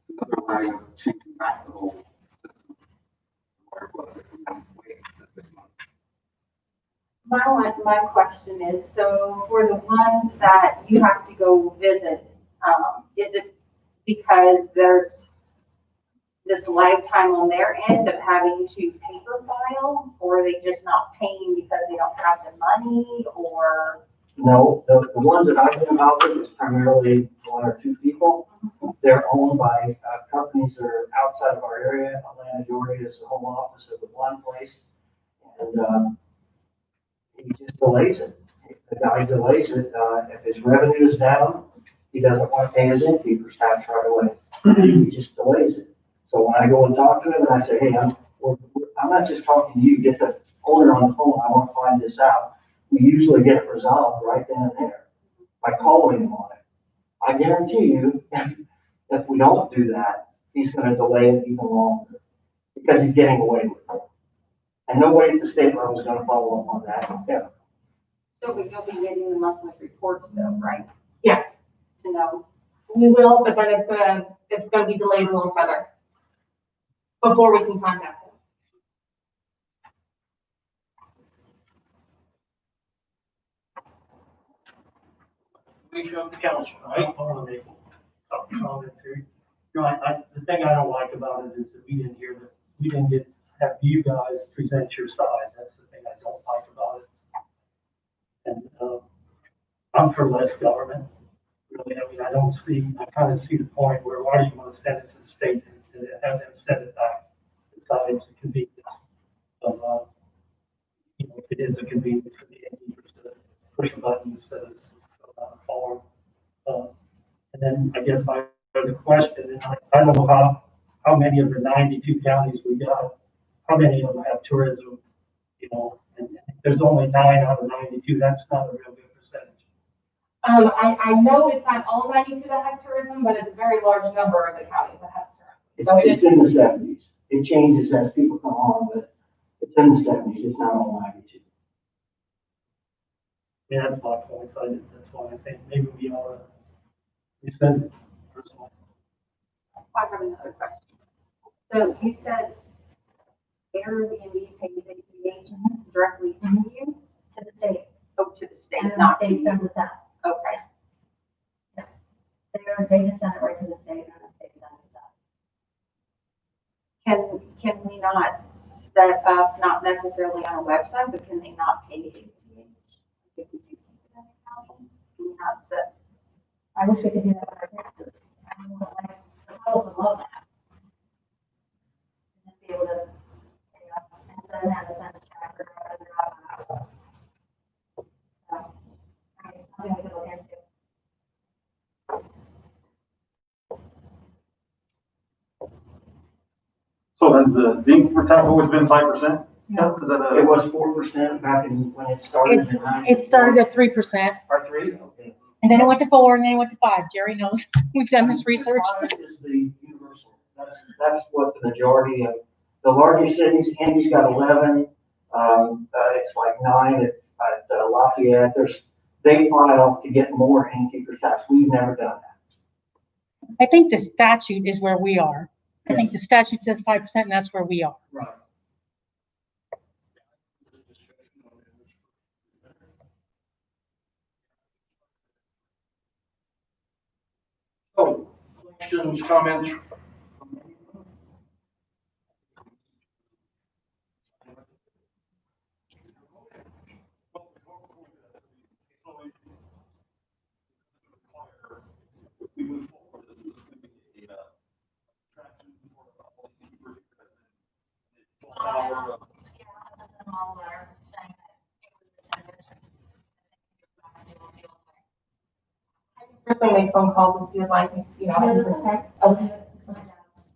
another lag of changing back the whole system. Or what, if we don't wait the 6 months. My question is, so for the ones that you have to go visit, is it because there's this lag time on their end of having to paper file, or are they just not paying because they don't have the money, or? No, the ones that I've been involved with is primarily 1 or 2 people. They're owned by companies that are outside of our area. Atlanta, Georgia is the home office of the one place. And he just delays it. The guy delays it. If his revenue is down, he doesn't want to pay his innkeeper's tax right away. He just delays it. So when I go and talk to him and I say, hey, I'm not just talking to you, get the owner on the phone, I want to find this out. We usually get it resolved right then and there by calling him on it. I guarantee you, if we don't do that, he's going to delay it even longer because he's getting away with it. And nobody at the state level is gonna follow up on that. Yeah. So but you'll be getting the monthly reports though, right? Yes, To know. we will, but then it's gonna be delayed a little further before we can contact them. We show the council, I right? want to make a couple comments here. You know, the thing I don't like about it is that we didn't hear that, we didn't get, have you guys present your side. That's the thing I don't like about it. And, I'm for less government. Really, I mean, I don't see, I kind of see the point where why do you want to send it to the state and have them send it back? Besides the convenience of, you know, if it is a convenience for the end users to push a button instead of fill out a form. And then I guess my other question, and I don't know how many of the 92 counties we got, how many of them have tourism, you know, and if there's only 9 out of 92, that's not a real good percentage. I know it's not all 92 that has tourism, but it's a very large number of the counties that have tourism. It's in the 70s. It changes as people come on, but it's in the 70s. It's not all 92. Yeah, that's my point. That's why I think maybe we ought to rescind it personally. I have another question. So you said Airbnb pays ACH directly to you? To the state, Oh, to the state, and the not to state you? sends it to us. Okay. They just send it right to the state, and the state sends it to us. Can we not set up, not necessarily on a website, but can they not pay ACH? If we do keep it in the county, can we not set? I wish we could do that with our taxes. I mean, like, I would love that. Just be able to, you know, instead of having to send a check or whatever, drop it out. So, I mean, something we could look into. So has the innkeeper tax always been 5%? No. Is that It a, was 4% back in, when it started in 94. It started at 3%, Or 3, okay. and then it went to 4, and then it went to 5. Jerry knows. We've done this research. 5 is the universal. That's what the majority of, the largest cities, Indy's got 11, it's like 9 at Lafayette. They file to get more innkeeper's tax. We've never done that. I think the statute is where we are. I think the statute says 5%, and that's where we are. Right. So, questions, comments? First thing, make phone calls if you'd like, you know. Okay.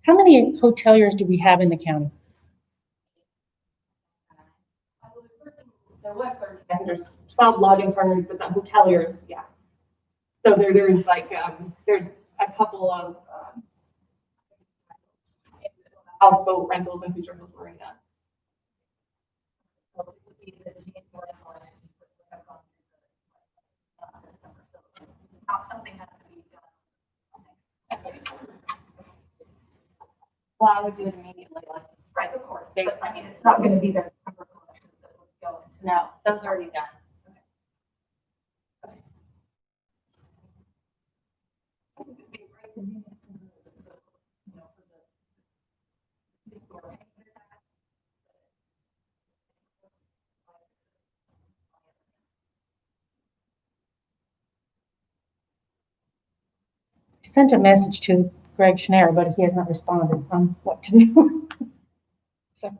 How many hoteliers do we have in the county? There was 13, I think there's 12 lodging partners, but the hoteliers, yeah. So there's like, there's a couple of, houseboat rentals and Future Hills Marina. Something has to be done. Well, I would do it immediately, like, Right, of course, but I mean, it's not gonna be their number collections that would go into. No, those are already done. I sent a message to Greg Schneier, but he has not responded on what to do. So,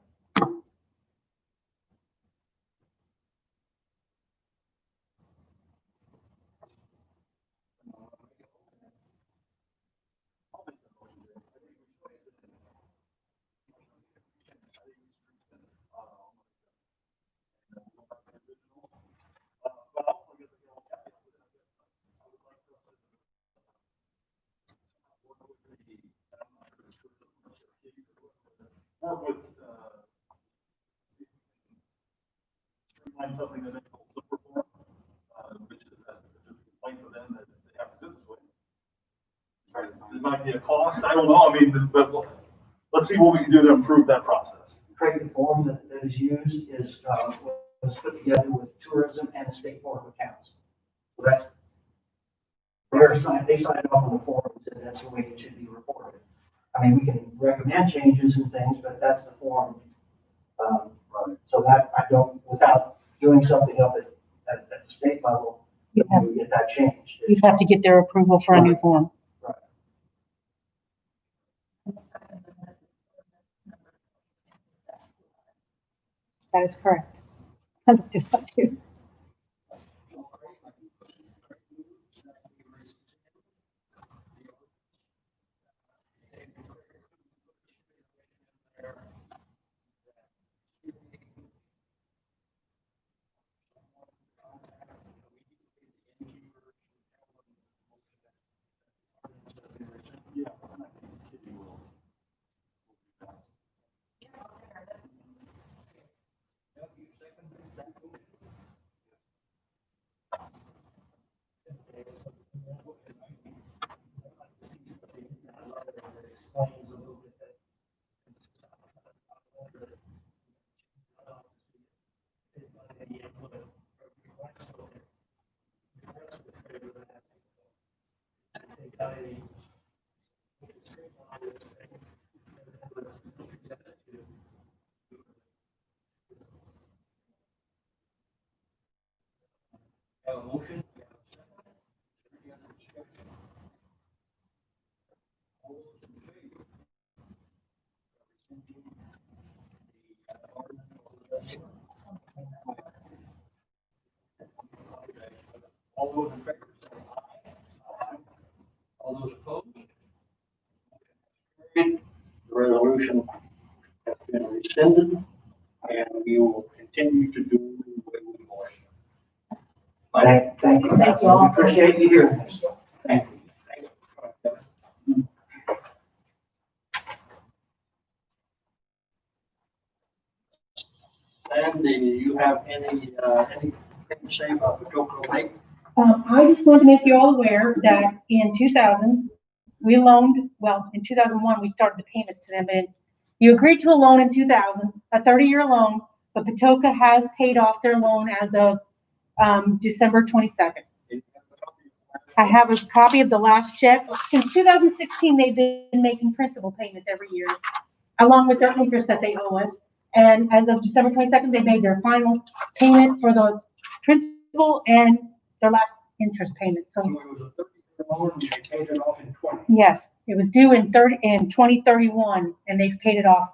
It might be a cost, I don't know, I mean, but let's see what we can do to improve that process. Craig, the form that is used was put together with tourism and the state board of accounts. So that's, they signed off on the form, and that's the way it should be reported. I mean, we can recommend changes and things, but that's the form. So that I don't, without doing something up at the state level, we get that changed. You'd have to get their approval for a new form. Right. That is correct. I looked this up too. All those in favor say aye. Aye. All those opposed? The resolution has been rescinded, and we will continue to do what we want. Thank you. Thank you all. Appreciate you hearing this. Thank you. Sandy, do you have anything to say about the Cocoa Lake? I just want to make you all aware that in 2000, we loaned, well, in 2001, we started the payments to them, and you agreed to a loan in 2000, a 30-year loan, but Patoka has paid off their loan as of December 22nd. I have a copy of the last check. Since 2016, they've been making principal payments every year, along with their interest that they owe us. And as of December 22nd, they made their final payment for the principal and their last interest payment. So it was a 30-year loan, and they paid it off in 20. yes, it was due in 2031, and they've paid it off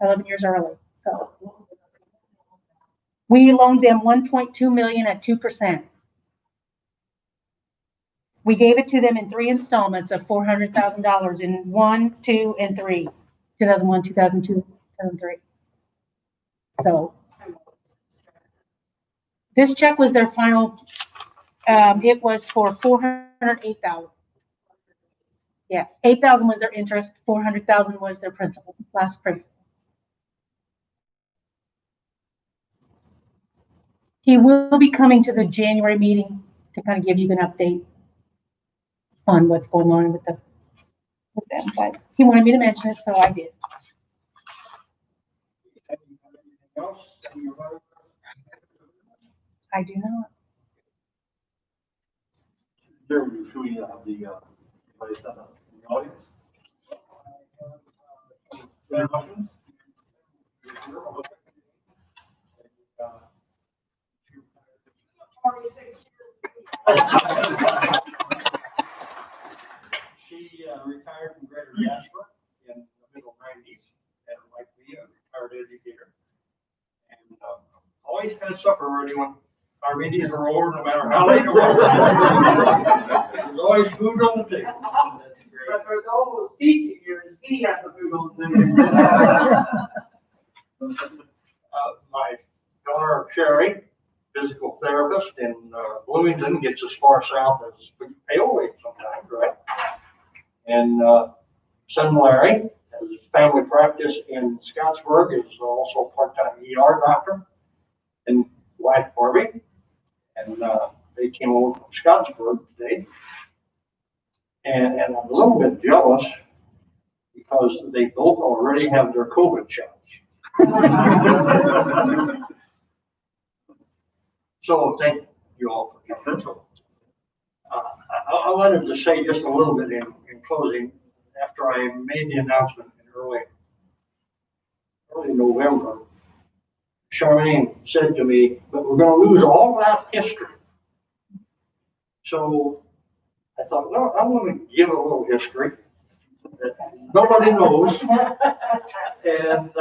11 years early. So we loaned them 1.2 million at 2%. We gave it to them in 3 installments of $400,000 in 1, 2, and 3, 2001, 2002, 2003. So this check was their final. It was for $408,000. Yes, $8,000 was their interest, $400,000 was their principal, last principal. He will be coming to the January meeting to kind of give you an update on what's going on with them. But he wanted me to mention it, so I did. Anything else? I do not. Jeremy, should we have the, anybody stand up in the audience? Any questions? She retired from Greater Jasper in the middle 90s, and like me, a retired educator. And always had supper ready when our meetings are over, no matter how late it was. There's always food on the table. That's great. But for those teaching years, he had the food on the My daughter Sherry, physical therapist in Bloomington, gets as far south as Pale Lake sometimes, right? And son Larry has family practice in Scottsburg, is also part-time ER doctor, and wife Barbie. And they came over from Scottsburg today. And I'm a little bit jealous because they both already have their COVID shots. So thank you all for your attention. I wanted to say just a little bit in closing, after I made the announcement in early November, Charmaine said to me, but we're gonna lose all that history. So I thought, well, I'm gonna give a little history that nobody knows. And,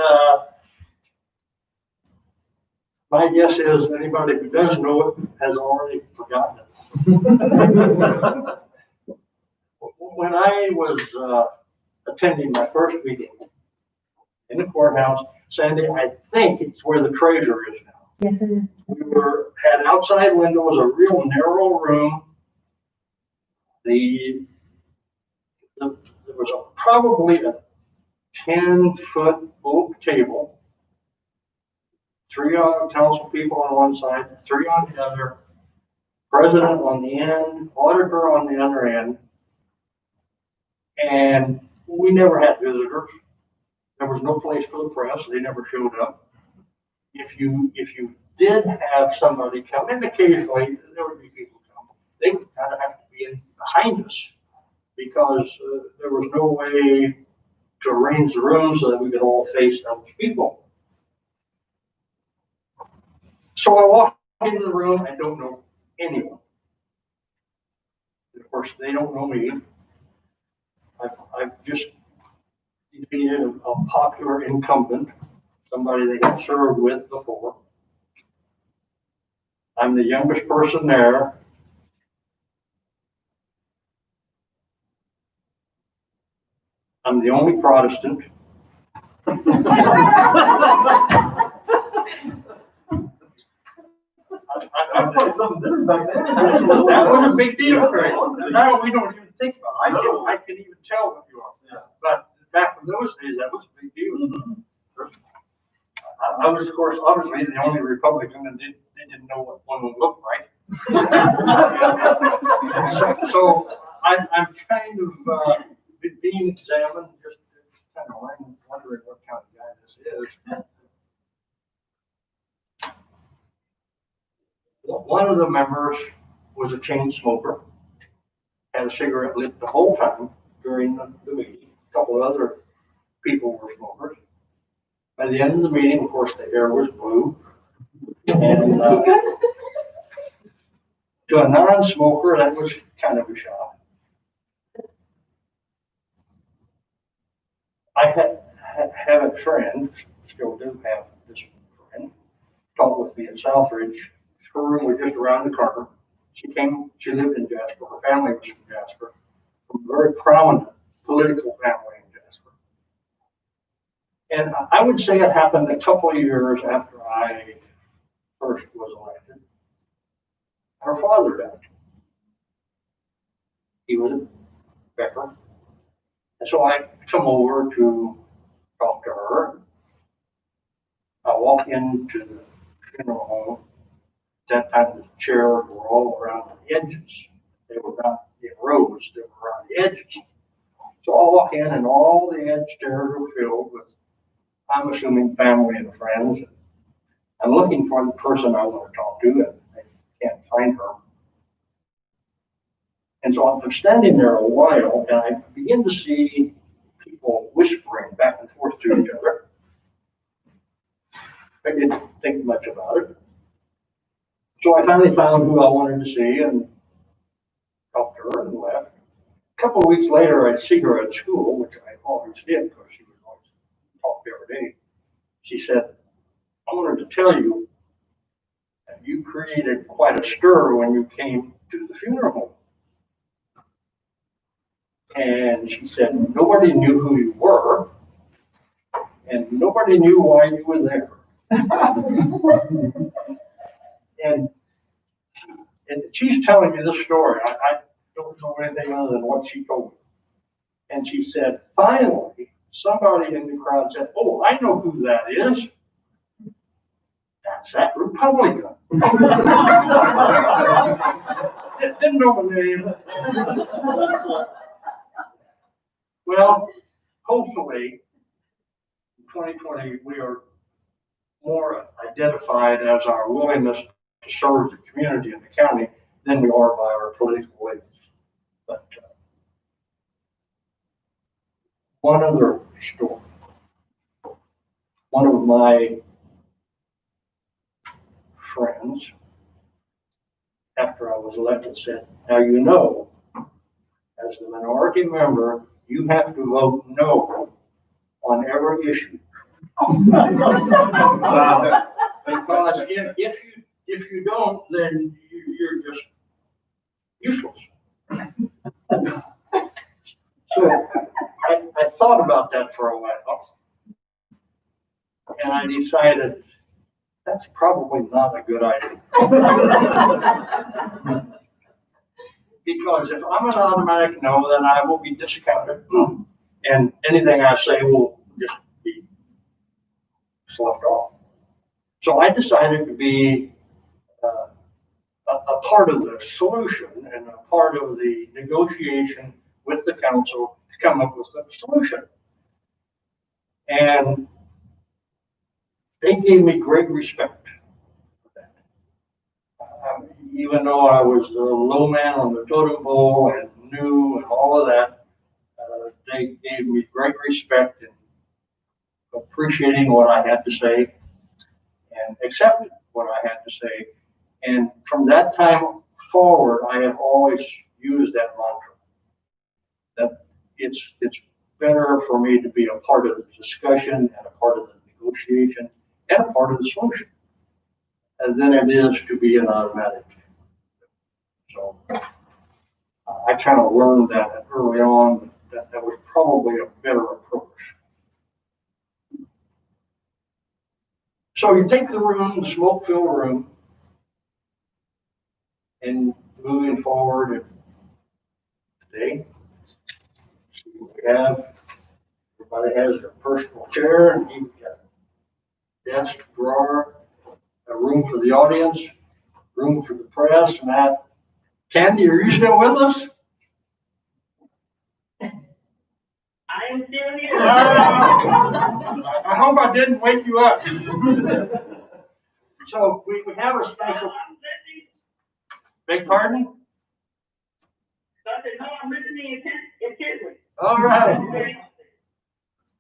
my guess is anybody who does know it has already forgotten it. When I was attending my first meeting in the courthouse, Sandy, I think it's where the treasurer is now. Yes, it is. We had outside windows, a real narrow room. There was probably a 10-foot oak table. 3 council people on one side, 3 on the other, president on the end, auditor on the other end. And we never had visitors. There was no place for the press. They never showed up. If you did have somebody come, and occasionally there would be people come, they would kind of have to be in behind us because there was no way to arrange the room so that we could all face those people. So I walk into the room, I don't know anyone. Of course, they don't know me. I've just defeated a popular incumbent, somebody they had served with before. I'm the youngest person there. I'm the only Protestant. That was a big deal, Craig. Now we don't even think about it. I can even tell what you are. But back in those days, that was a big deal. I was, of course, obviously the only Republican and they didn't know what one would look like. So I'm kind of being examined, just kind of wondering what kind of guy this is. One of the members was a chain smoker, had a cigarette lit the whole time during the meeting. A couple of other people were smokers. By the end of the meeting, of course, the air was blue. And to a non-smoker, that was kind of a shock. I had a friend, still do have this friend, taught with me at Southridge. Her room was just around the corner. She lived in Jasper. Her family was from Jasper, from a very prominent political family in Jasper. And I would say it happened a couple of years after I first was elected. Her father died. He was a Becker. And so I come over to talk to her. I walk into the funeral home. At that time, the chairs were all around the edges. They were not in rows, they were around the edges. So I walk in and all the edge chairs are filled with, I'm assuming, family and friends. I'm looking for the person I want to talk to and I can't find her. And so I'm standing there a while and I begin to see people whispering back and forth to each other. I didn't think much about it. So I finally found who I wanted to see and talked to her and left. A couple of weeks later, I'd see her at school, which I always did because she was always talked every day. She said, I wanted to tell you that you created quite a stir when you came to the funeral home. And she said, nobody knew who you were and nobody knew why you were there. And she's telling me this story. I don't know anything other than what she told me. And she said, finally, somebody in the crowd said, oh, I know who that is. That's that Republican. Didn't know the name. Well, hopefully, in 2020, we are more identified as our willingness to serve the community and the county than we are by our political labels. But one other story. One of my friends, after I was elected, said, now you know, as the minority member, you have to vote no on every issue. Because if you don't, then you're just useless. So I thought about that for a while, and I decided that's probably not a good idea. Because if I'm an automatic no, then I will be discounted, and anything I say will just be sloughed off. So I decided to be a part of the solution and a part of the negotiation with the council to come up with a solution. And they gave me great respect for that. Even though I was the low man on the totem pole and new and all of that, they gave me great respect and appreciating what I had to say and accepted what I had to say. And from that time forward, I have always used that mantra, that it's better for me to be a part of the discussion and a part of the negotiation and a part of the solution, and than it is to be an automatic. So I kind of learned that early on, that was probably a better approach. So you take the room, the smoke-filled room, and moving forward today, see what we have. Everybody has their personal chair, and you've got a desk, drawer, a room for the audience, room for the press, and that. Candy, are you still with us? I am still here. I hope I didn't wake you up. So we have a special. Beg pardon? I'm listening intently. All right.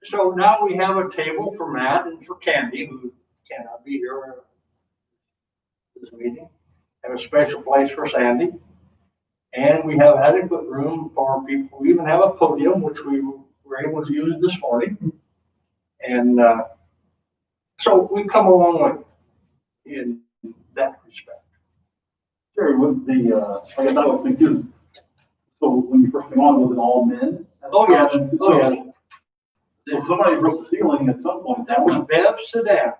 So now we have a table for Matt and for Candy, who cannot be here at this meeting. Have a special place for Sandy. And we have adequate room for people. We even have a podium, which we were able to use this morning. And so we've come a long way in that respect. Sure, with the, I guess I don't think too. So when you first came on, was it all men? Oh, yes. Oh, yes. So somebody broke the ceiling at some point. That was Bev Sedan.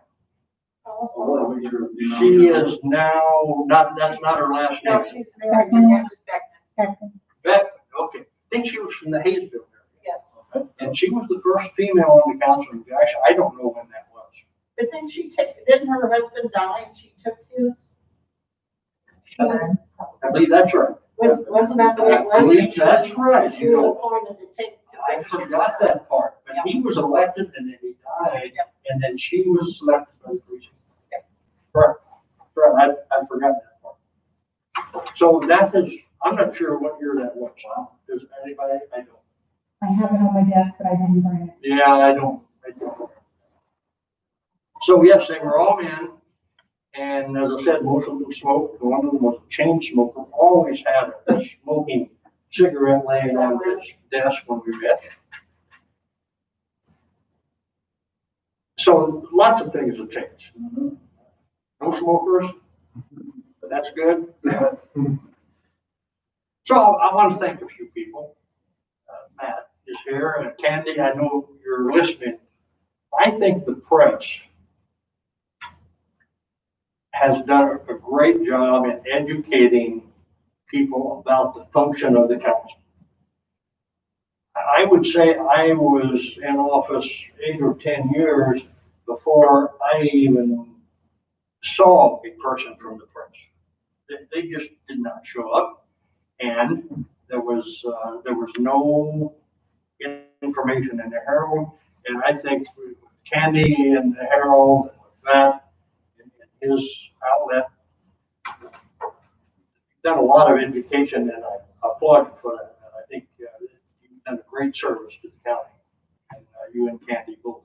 She is now, that's not her last name. No, she's married to Beckman. Bev, okay. I think she was from the Hayesville area. Yes. And she was the first female on the council. Gosh, I don't know when that was. But then didn't her husband die and she took his? I believe that's right. Wasn't that the way it was? I believe that's right. She was appointed to take. I forgot that part, but he was elected and then he died, and then she was selected by the precinct. Correct. Right, I forgot that part. So that is, I'm not sure what year that was. Does anybody? I don't. I have it on my desk, but I didn't bring it. Yeah, I don't. So yes, they were all men, and as I said, most of them smoked. One of them was a chain smoker. Always had a smoking cigarette laying on his desk when we met. So lots of things have changed. No smokers, but that's good. So I want to thank a few people. Matt is here, and Candy, I know you're listening. I think the press has done a great job in educating people about the function of the council. I would say I was in office 8 or 10 years before I even saw a person from the press. They just did not show up, and there was no information in the Herald, and I think with Candy and the Herald, that, and his outlet, done a lot of education, and I applaud you for that. And I think you've done a great service to the county, and you and Candy both.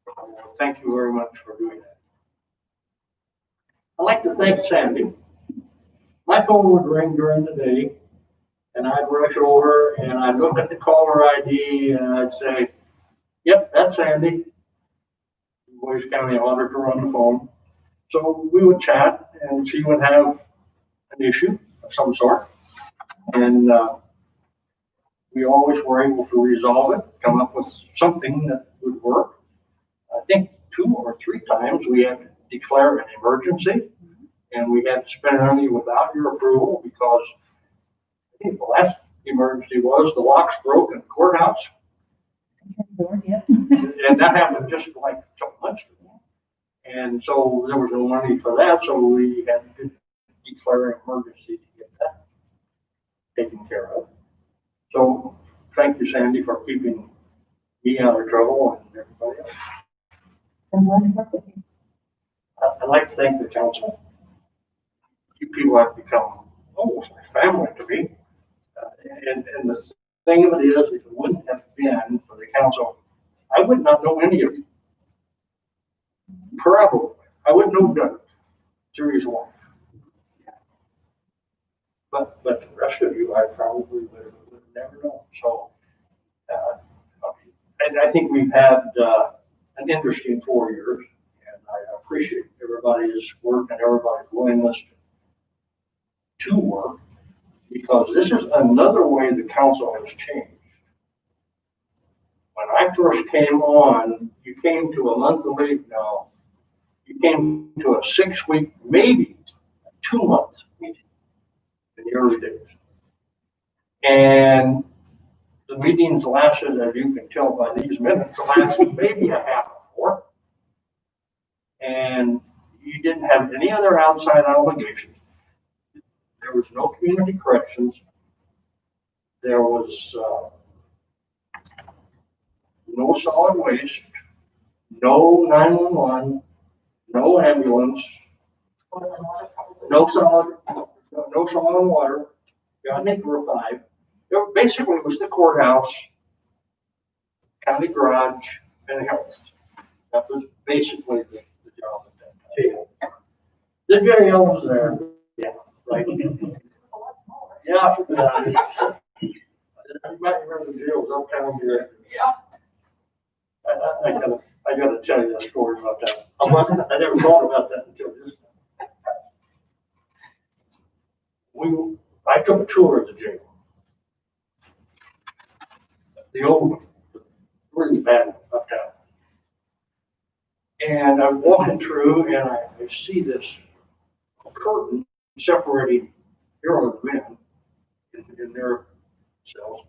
So, thank you very much for doing that. I'd like to thank Sandy. My phone would ring during the day, and I'd rush over and I'd look at the caller ID and I'd say, "Yep, that's Sandy." Dubois County Auditor on the phone. So we would chat, and she would have an issue of some sort, and we always were able to resolve it, come up with something that would work. I think 2 or 3 times we had to declare an emergency, and we had to spend money without your approval because I think the last emergency was the locks broke in the courthouse. And that happened just like a couple months ago. And so there was no money for that, so we had to declare an emergency to get that taken care of. So thank you, Sandy, for keeping me out of trouble and everybody else. I'd like to thank the council. You people have become almost like family to me. And the thing of it is, if it wouldn't have been for the council, I would not know any of you. Probably. I wouldn't know Doug through his wife. But the rest of you, I probably would have never known. So, and I think we've had an interesting 4 years, and I appreciate everybody's work and everybody's willingness to work, because this is another way the council has changed. When I first came on, you came to a monthly, no, you came to a 6-week, maybe a 2-month meeting in the early days. And the meetings lasted, as you can tell by these minutes, lasted maybe a half hour. And you didn't have any other outside obligations. There was no community corrections. There was no solid waste, no 911, no ambulance, no solid water. I think there were 5. It basically was the courthouse, county garage, and health. That was basically the job at that time. The jail was there. Yeah, right. Yeah. You might remember the jails uptown here. Yeah. I gotta tell you a story about that. I never thought about that until this time. I took a tour of the jail. The old one, really bad uptown. And I'm walking through and I see this curtain separating heroin men in their cells.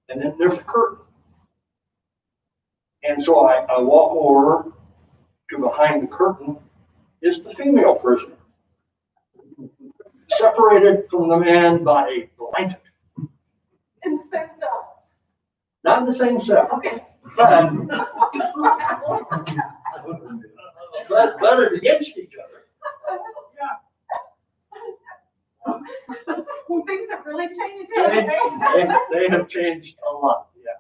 And then there's a curtain. And so I walk over to behind the curtain is the female prisoner, separated from the man by a blanket. In the same cell. Not in the same cell. Okay. But butted against each other. Well, things have really changed, haven't They have changed a lot, yeah.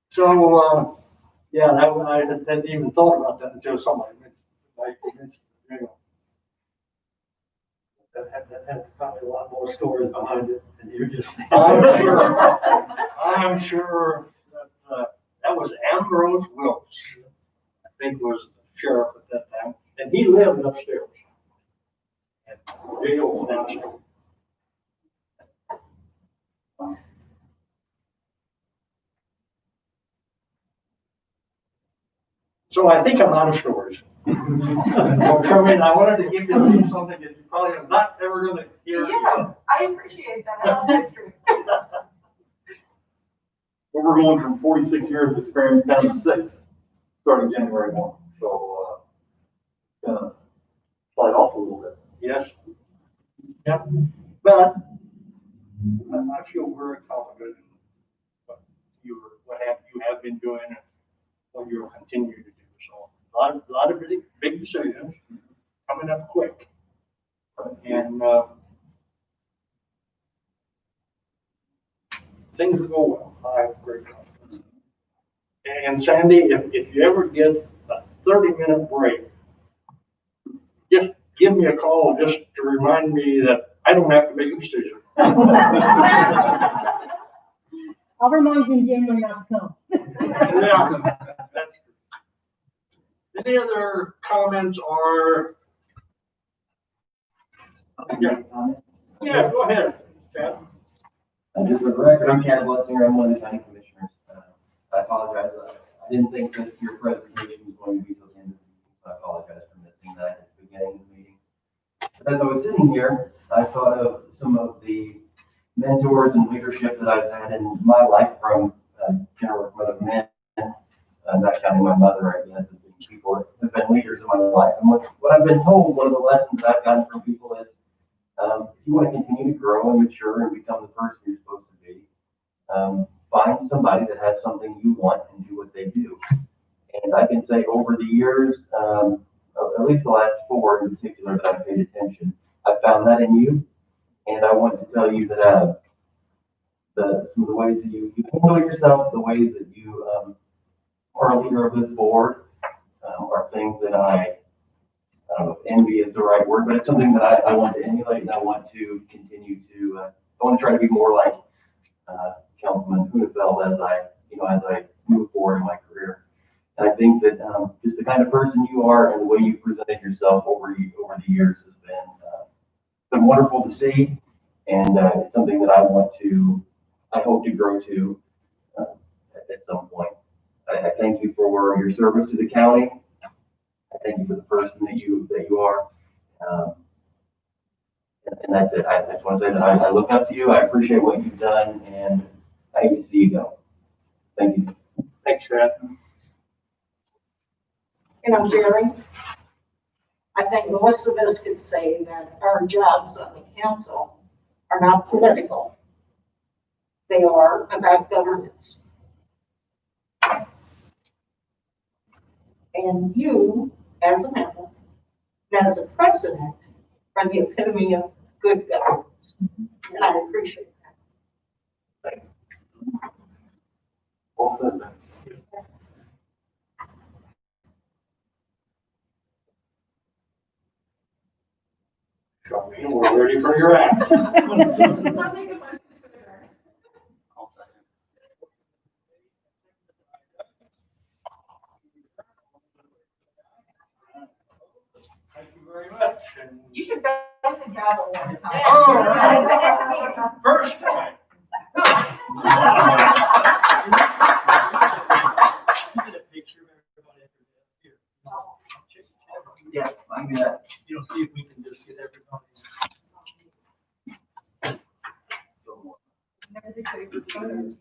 So, yeah, I hadn't even thought about that until somebody mentioned it. That had probably a lot more stories behind it than you're just saying. I'm sure that that was Ambrose Wilkes, I think was the sheriff at that time, and he lived upstairs. And jail was downstairs. So I think I'm out of stories. Charmaine, I wanted to give you something that you probably are not ever going to hear. Yeah, I appreciate that. I love history. Well, we're going from 46 years of experience down to 6, starting January 1. So, slide off a little bit. Yes. Yep. But I feel very confident. you have been doing and what you'll continue to do. So a lot of big decisions coming up quick. And, things will go well. I have great confidence. And Sandy, if you ever get a 30-minute break, just give me a call just to remind me that I don't have to make a decision. I'll remind you in January not to come. Yeah, that's true. Any other comments or? Yeah, go ahead, Chad. Just for the record, I'm Chad Blessinger, I'm one of the county commissioners. I apologize, I didn't think that your presentation was going to be till the end of the meeting, so I apologize for missing that at the beginning of the meeting. But as I was sitting here, I thought of some of the mentors and leadership that I've had in my life from General Mother Men, not counting my mother, I guess, as being people that have been leaders in my life. And what I've been told, one of the lessons I've gotten from people is, if you want to continue to grow and mature and become the person you're supposed to be, find somebody that has something you want and do what they do. And I can say over the years, at least the last 4 in particular that I've paid attention, I found that in you. And I want to tell you that some of the ways that you handle yourself, the ways that you are a leader of this board, are things that I don't know if envy is the right word, but it's something that I want to emulate, and I want to continue to, I want to try to be more like Councilman Hunefeld as I move forward in my career. And I think that just the kind of person you are and the way you presented yourself over the years has been wonderful to see, and it's something that I hope to grow to at some point. I thank you for your service to the county. I thank you for the person that you are. And that's it. I just want to say that I look up to you. I appreciate what you've done, and I hate to see you go. Thank you. Thanks, Chad. And I'm Jerry. I think most of us could say that our jobs on the council are not political. They are about governance. And you, as a member, and as a president, are the epitome of good governance. And I appreciate that. Thank you. Well said, man. Charlene, we're ready for your act. I'll second. Thank you very much. And You should go to the gavel one time. Oh, first time. Get a picture of everybody here. Yeah, I can do that. You know, see if we can just get everybody. Never the crazy photos.